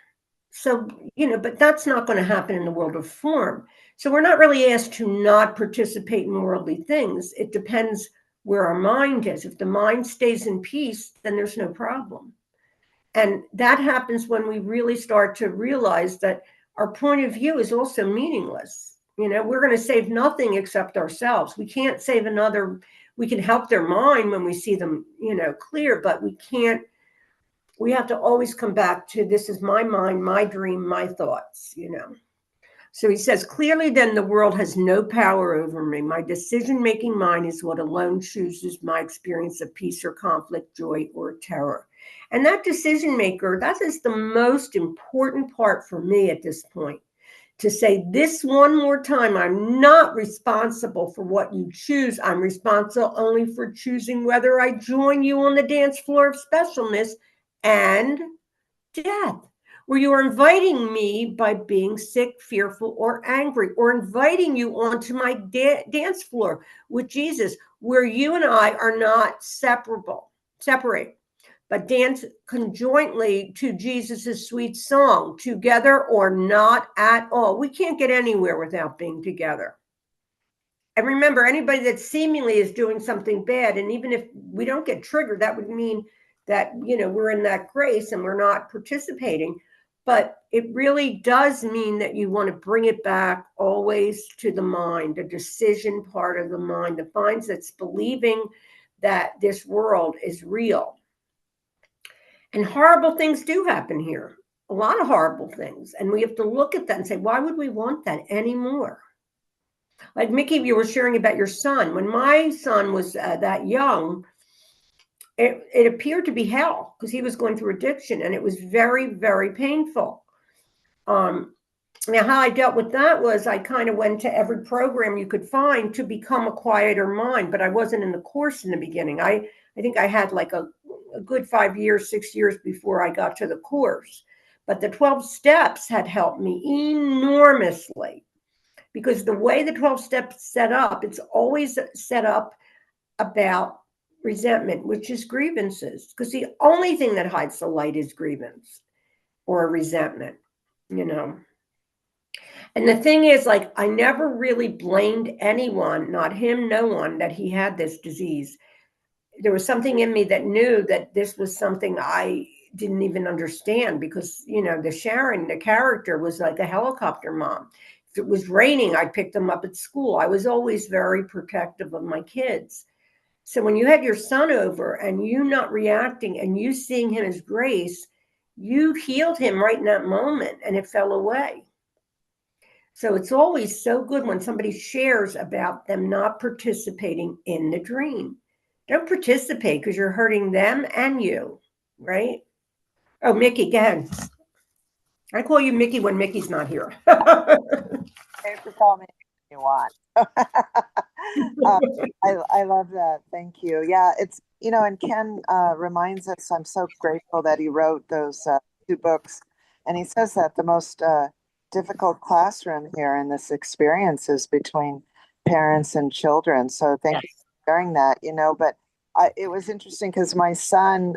So, but that's not going to happen in the world of form. So we're not really asked to not participate in worldly things. It depends where our mind is. If the mind stays in peace, then there's no problem. And that happens when we really start to realize that our point of view is also meaningless. We're going to save nothing except ourselves. We can't save another. We can help their mind when we see them, clear, but we can't. We have to always come back to, this is my mind, my dream, my thoughts, So he says, clearly then the world has no power over me. My decision-making mind is what alone chooses my experience of peace or conflict, joy or terror. And that decision maker, that is the most important part for me at this point. To say this one more time, I'm not responsible for what you choose. I'm responsible only for choosing whether I join you on the dance floor of specialness and death, where you are inviting me by being sick, fearful, or angry, or inviting you onto my dance floor with Jesus, where you and I are not separate, but dance conjointly to Jesus's sweet song, together or not at all. We can't get anywhere without being together. And remember, anybody that seemingly is doing something bad, and even if we don't get triggered, that would mean that, we're in that grace and we're not participating. But it really does mean that you want to bring it back always to the mind, the decision part of the mind, the mind that's believing that this world is real. And horrible things do happen here, a lot of horrible things. And we have to look at that and say, why would we want that anymore? Like Mickey, you were sharing about your son. When my son was that young, it appeared to be hell, because he was going through addiction, and it was very, very painful. Now, how I dealt with that was I kind of went to every program you could find to become a quieter mind, but I wasn't in the course in the beginning. I think I had like a good 5 years, 6 years before I got to the course. But the 12 steps had helped me enormously, because the way the 12 steps set up, it's always set up about resentment, which is grievances, because the only thing that hides the light is grievance or resentment, And the thing is, like, I never really blamed anyone, not him, no one, that he had this disease. There was something in me that knew that this was something I didn't even understand, because, the Sharon, the character, was like a helicopter mom. If it was raining, I'd pick them up at school. I was always very protective of my kids. So when you had your son over and you not reacting and you seeing him as grace, you healed him right in that moment, and it fell away. So it's always so good when somebody shares about them not participating in the dream. Don't participate because you're hurting them and you, right? Oh, Mickey, go ahead. I call you Mickey when Mickey's not here. You can call me if you want. I love that. Thank you. Yeah, it's, and Ken reminds us, I'm so grateful that he wrote those 2 books. And he says that the most difficult classroom here in this experience is between parents and children. So thank you for sharing that, but it was interesting because my son,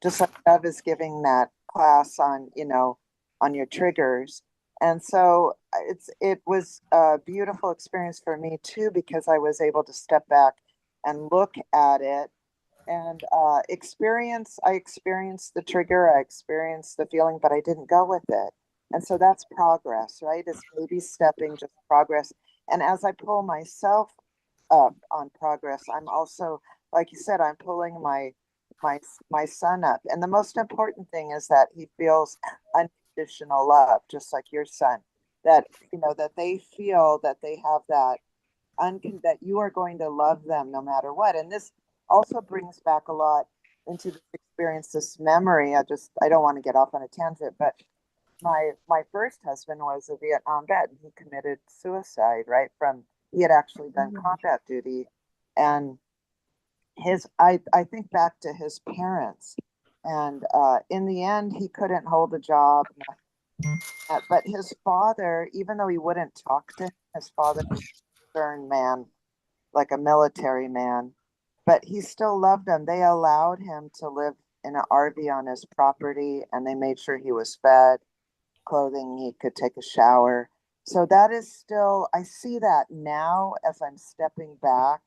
just like Dove, is giving that class on, on your triggers. And so it was a beautiful experience for me too, because I was able to step back and look at it and I experienced the trigger, I experienced the feeling, but I didn't go with it. And so that's progress, right? It's baby stepping, just progress. And as I pull myself up on progress, I'm also, like you said, I'm pulling my son up. And the most important thing is that he feels unconditional love, just like your son. That that they feel that they have that that you are going to love them no matter what. And this also brings back a lot into this experience, this memory. I don't want to get off on a tangent, but my first husband was a Vietnam vet, and he committed suicide, right? He had actually done combat duty. And I think back to his parents, and in the end he couldn't hold a job, but his father, even though he wouldn't talk to him, his father was a stern man, like a military man, but he still loved him. They allowed him to live in an RV on his property, and they made sure he was fed, clothing, he could take a shower. So that is still, I see that now as I'm stepping back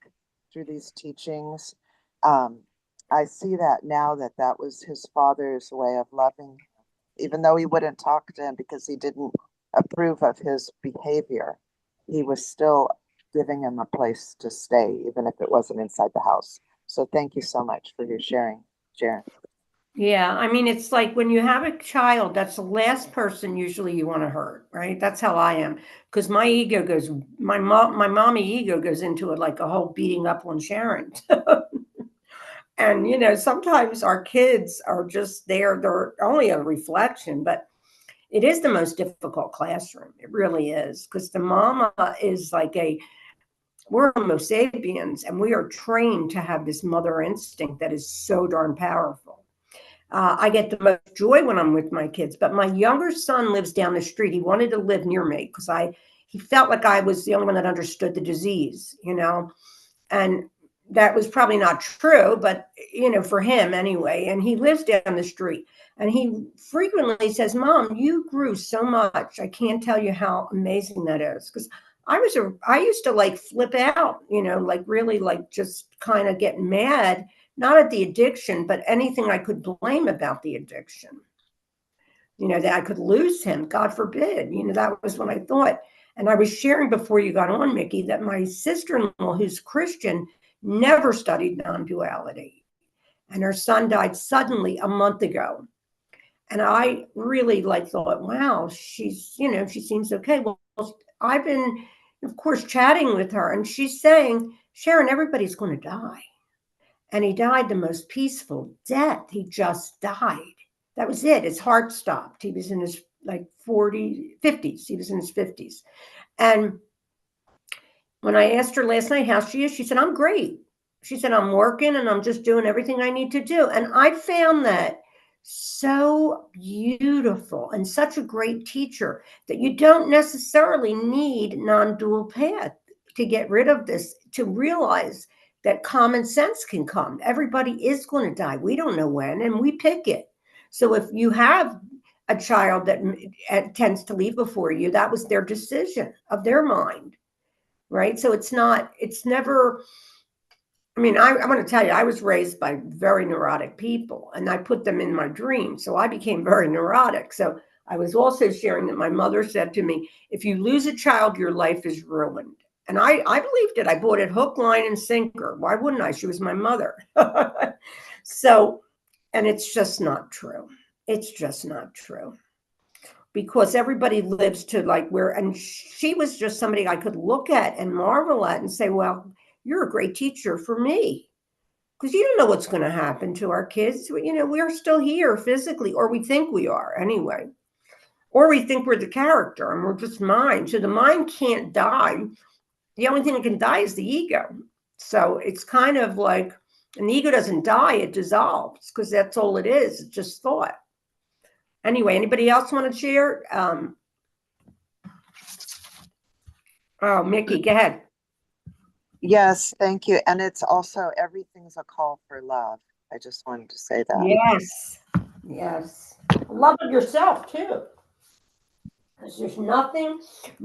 through these teachings. I see that now that was his father's way of loving him, even though he wouldn't talk to him because he didn't approve of his behavior. He was still giving him a place to stay, even if it wasn't inside the house. So thank you so much for your sharing, Sharon. Yeah, I mean, it's like when you have a child, that's the last person usually you want to hurt, right? That's how I am, because my ego goes, my mommy ego goes into it like a whole beating up on Sharon. And sometimes our kids are just there; they're only a reflection, but it is the most difficult classroom. It really is, because the mama is like we're Homo sapiens, and we are trained to have this mother instinct that is so darn powerful. I get the most joy when I'm with my kids, but my younger son lives down the street. He wanted to live near me because he felt like I was the only one that understood the disease, and that was probably not true, but for him anyway. And he lives down the street, and he frequently says, "Mom, you grew so much. I can't tell you how amazing that is." Because I used to like flip out, like really like just kind of get mad, not at the addiction, but anything I could blame about the addiction. That I could lose him, God forbid. That was what I thought. And I was sharing before you got on, Mickey, that my sister-in-law, who's Christian, never studied non-duality. And her son died suddenly a month ago. And I really thought, wow, she's, she seems okay. Well, I've been, of course, chatting with her, and she's saying, Sharon, everybody's going to die. And he died the most peaceful death. He just died. That was it. His heart stopped. He was in his 50s. He was in his 50s. And when I asked her last night how she is, she said, I'm great. She said, I'm working and I'm just doing everything I need to do. And I found that so beautiful and such a great teacher that you don't necessarily need non-dual path to get rid of this, to realize that common sense can come. Everybody is going to die. We don't know when, and we pick it. So if you have a child that tends to leave before you, that was their decision of their mind, right? So it's never, I mean, I want to tell you, I was raised by very neurotic people, and I put them in my dreams. So I became very neurotic. So I was also sharing that my mother said to me, if you lose a child, your life is ruined. And I believed it. I bought it hook, line, and sinker. Why wouldn't I? She was my mother. So, and it's just not true. It's just not true. Because everybody lives to and she was just somebody I could look at and marvel at and say, well, you're a great teacher for me. because you don't know what's going to happen to our kids. You know, we're still here physically, or we think we are anyway, or we think we're the character and we're just mind. So the mind can't die. The only thing that can die is the ego. So it's kind of like, and the ego doesn't die, it dissolves, because that's all it is. It's just thought. Anyway, anybody else want to share? Oh, Mickey, go ahead. Yes, thank you. And it's also everything's a call for love. I just wanted to say that. Yes, yes. Love of yourself too. Because there's nothing,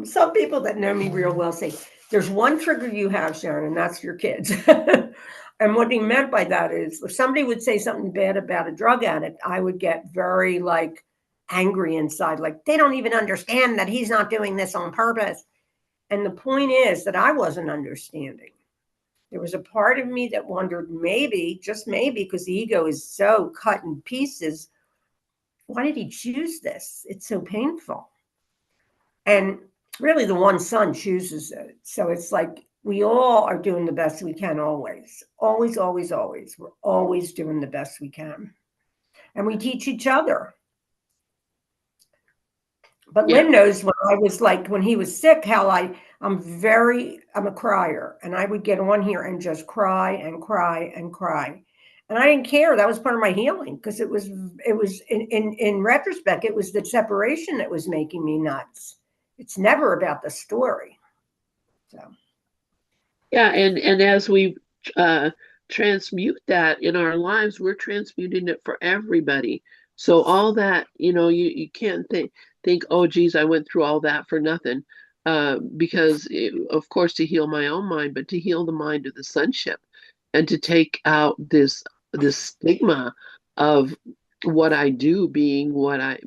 some people that know me real well say, there's one trigger you have, Sharon, and that's your kids. And what he meant by that is, if somebody would say something bad about a drug addict, I would get very like angry inside, like they don't even understand that he's not doing this on purpose. And the point is that I wasn't understanding. There was a part of me that wondered, maybe, just maybe, because the ego is so cut in pieces, why did he choose this? It's so painful. And really, the one son chooses it. So it's like we all are doing the best we can always. Always, always, always. We're always doing the best we can. And we teach each other. But Yeah. Lynn knows when he was sick, how I'm a crier. And I would get on here and just cry and cry and cry. And I didn't care. That was part of my healing, because it was in retrospect, it was the separation that was making me nuts. It's never about the story. So Yeah, and as we transmute that in our lives, we're transmuting it for everybody. So all that, you can't think, oh, geez, I went through all that for nothing. Because of course, to heal my own mind, but to heal the mind of the sonship, and to take out this stigma of what I do being what I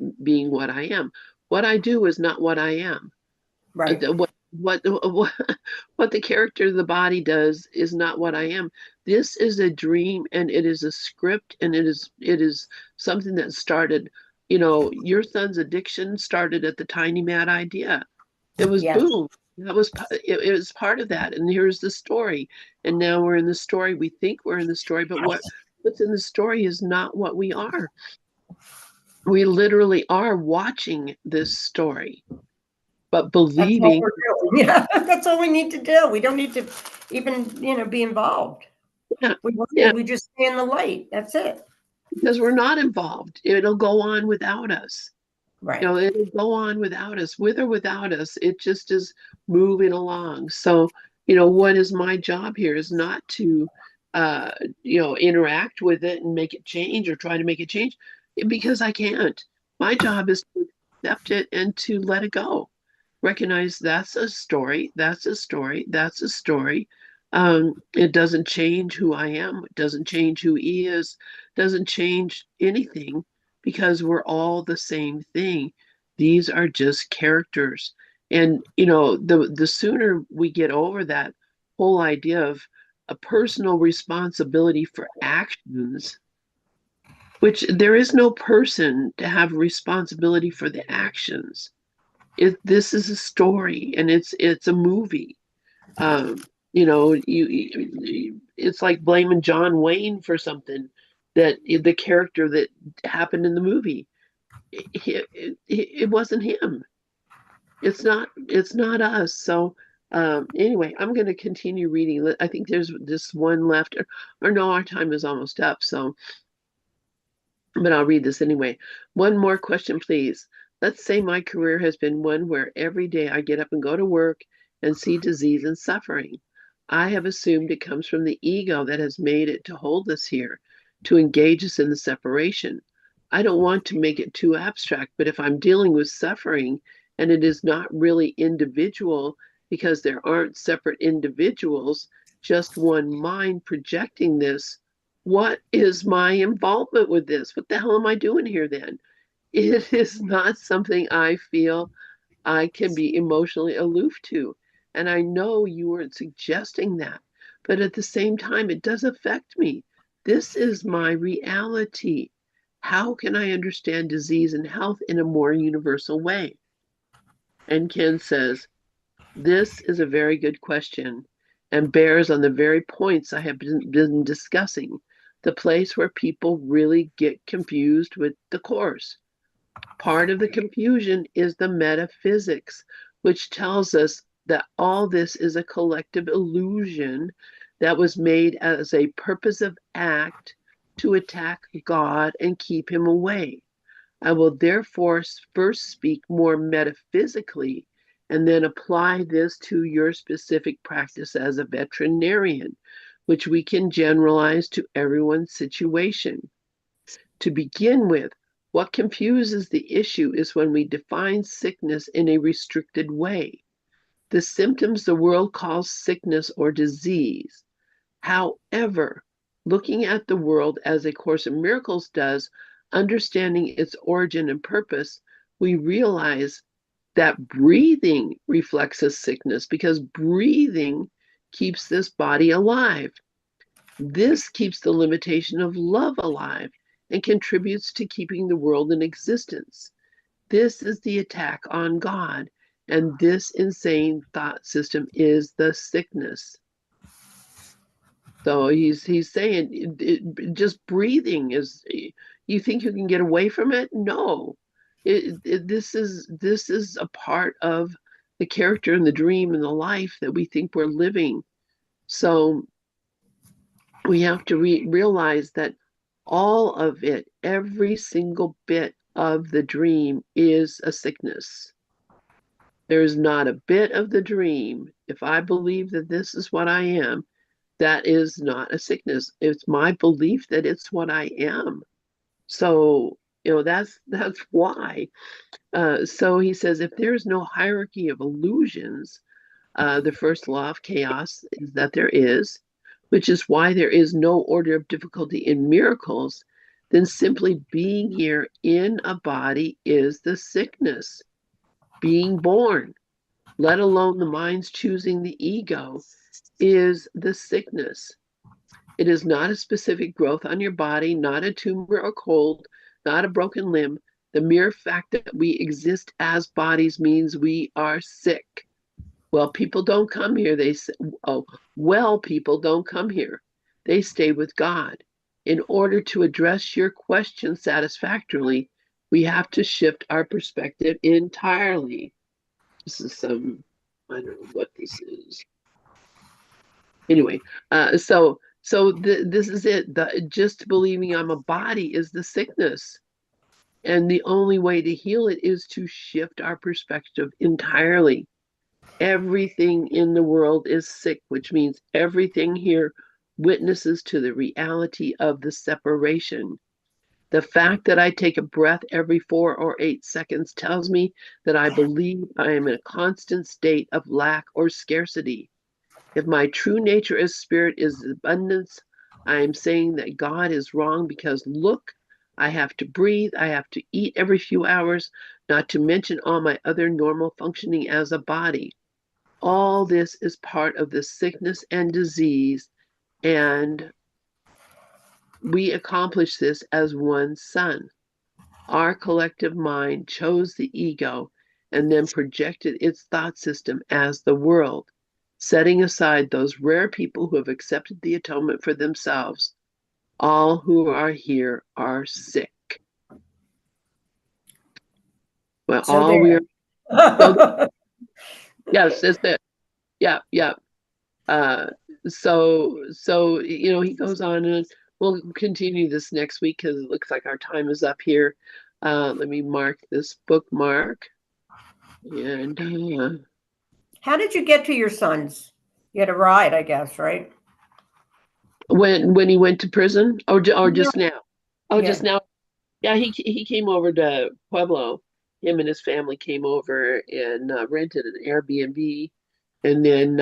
am. What I do is not what I am. right. What the character of the body does is not what I am. This is a dream, and it is a script, and it is something that started. Your son's addiction started at the tiny mad idea. It was Yes. boom. It was part of that, and here's the story. And now we're in the story. We think we're in the story, but what's in the story is not what we are. We literally are watching this story, but That's all believing. we're doing. Yeah, that's all we need to do. We don't need to even, be involved. Yeah, We just stay in the light. That's it. because we're not involved. It'll go on without us. Right. It'll go on without us, with or without us. It just is moving along. So, what is my job here is not to, interact with it and make it change or try to make it change, because I can't. My job is to accept it and to let it go. Recognize that's a story, that's a story, that's a story. It doesn't change who I am. It doesn't change who he is. Doesn't change anything, because we're all the same thing. These are just characters. And the sooner we get over that whole idea of a personal responsibility for actions, which there is no person to have responsibility for the actions. This is a story, and it's a movie. It's like blaming John Wayne for something that the character that happened in the movie. It wasn't him. It's not us. So anyway, I'm going to continue reading. I think there's this one left, or no, our time is almost up. So, but I'll read this anyway. One more question, please. Let's say my career has been one where every day I get up and go to work and see disease and suffering. I have assumed it comes from the ego that has made it to hold us here, to engage us in the separation. I don't want to make it too abstract, but if I'm dealing with suffering and it is not really individual because there aren't separate individuals, just one mind projecting this, what is my involvement with this? What the hell am I doing here then? It is not something I feel I can be emotionally aloof to. And I know you weren't suggesting that, but at the same time, it does affect me. This is my reality. How can I understand disease and health in a more universal way? And Ken says, this is a very good question. and bears on the very points I have been discussing, the place where people really get confused with the Course. Part of the confusion is the metaphysics, which tells us that all this is a collective illusion that was made as a purposive act to attack God and keep him away. I will therefore first speak more metaphysically and then apply this to your specific practice as a veterinarian, which we can generalize to everyone's situation. To begin with, what confuses the issue is when we define sickness in a restricted way. The symptoms the world calls sickness or disease. However, looking at the world as A Course in Miracles does, understanding its origin and purpose, we realize that breathing reflects a sickness because breathing keeps this body alive. This keeps the limitation of love alive and contributes to keeping the world in existence. This is the attack on God, and this insane thought system is the sickness. So he's saying just breathing is, you think you can get away from it? No. This is a part of the character and the dream and the life that we think we're living. So we have to realize that all of it, every single bit of the dream is a sickness. There's not a bit of the dream. If I believe that this is what I am, that is not a sickness. It's my belief that it's what I am. So, that's why. So he says, if there's no hierarchy of illusions, the first law of chaos is that there is, which is why there is no order of difficulty in miracles, then simply being here in a body is the sickness. Being born, let alone the mind's choosing the ego, is the sickness. It is not a specific growth on your body, not a tumor or cold, not a broken limb. The mere fact that we exist as bodies means we are sick. Well, people don't come here. They say, people don't come here. They stay with God. In order to address your question satisfactorily, we have to shift our perspective entirely. This is I don't know what this is. Anyway, so this is it. Just believing I'm a body is the sickness. And the only way to heal it is to shift our perspective entirely. Everything in the world is sick, which means everything here witnesses to the reality of the separation. The fact that I take a breath every 4 or 8 seconds tells me that I believe I am in a constant state of lack or scarcity. If my true nature as spirit is abundance, I am saying that God is wrong because look, I have to breathe, I have to eat every few hours, not to mention all my other normal functioning as a body. All this is part of the sickness and disease, and we accomplish this as one son. Our collective mind chose the ego and then projected its thought system as the world, setting aside those rare people who have accepted the atonement for themselves. All who are here are sick. Well, So all there. we are. Yes, that's it. Yeah. So he goes on, and we'll continue this next week because it looks like our time is up here. Let me mark this bookmark. And How did you get to your sons? You had a ride, I guess, right? when he went to prison, or just now? Oh, Yeah. just now. Yeah, he came over to Pueblo. Him and his family came over and rented an Airbnb, and then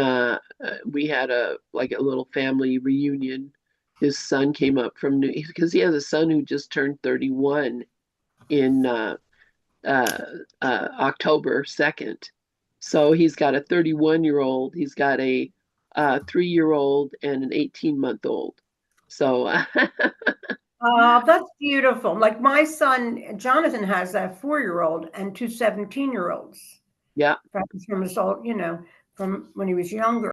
we had a little family reunion. His son came up from because he has a son who just turned 31 in October 2nd. So he's got a 31-year-old, he's got a 3-year-old, and an 18-month-old. So Oh, that's beautiful. Like my son, Jonathan, has a 4-year-old and 2 17-year-olds. yeah. From his old, from when he was younger.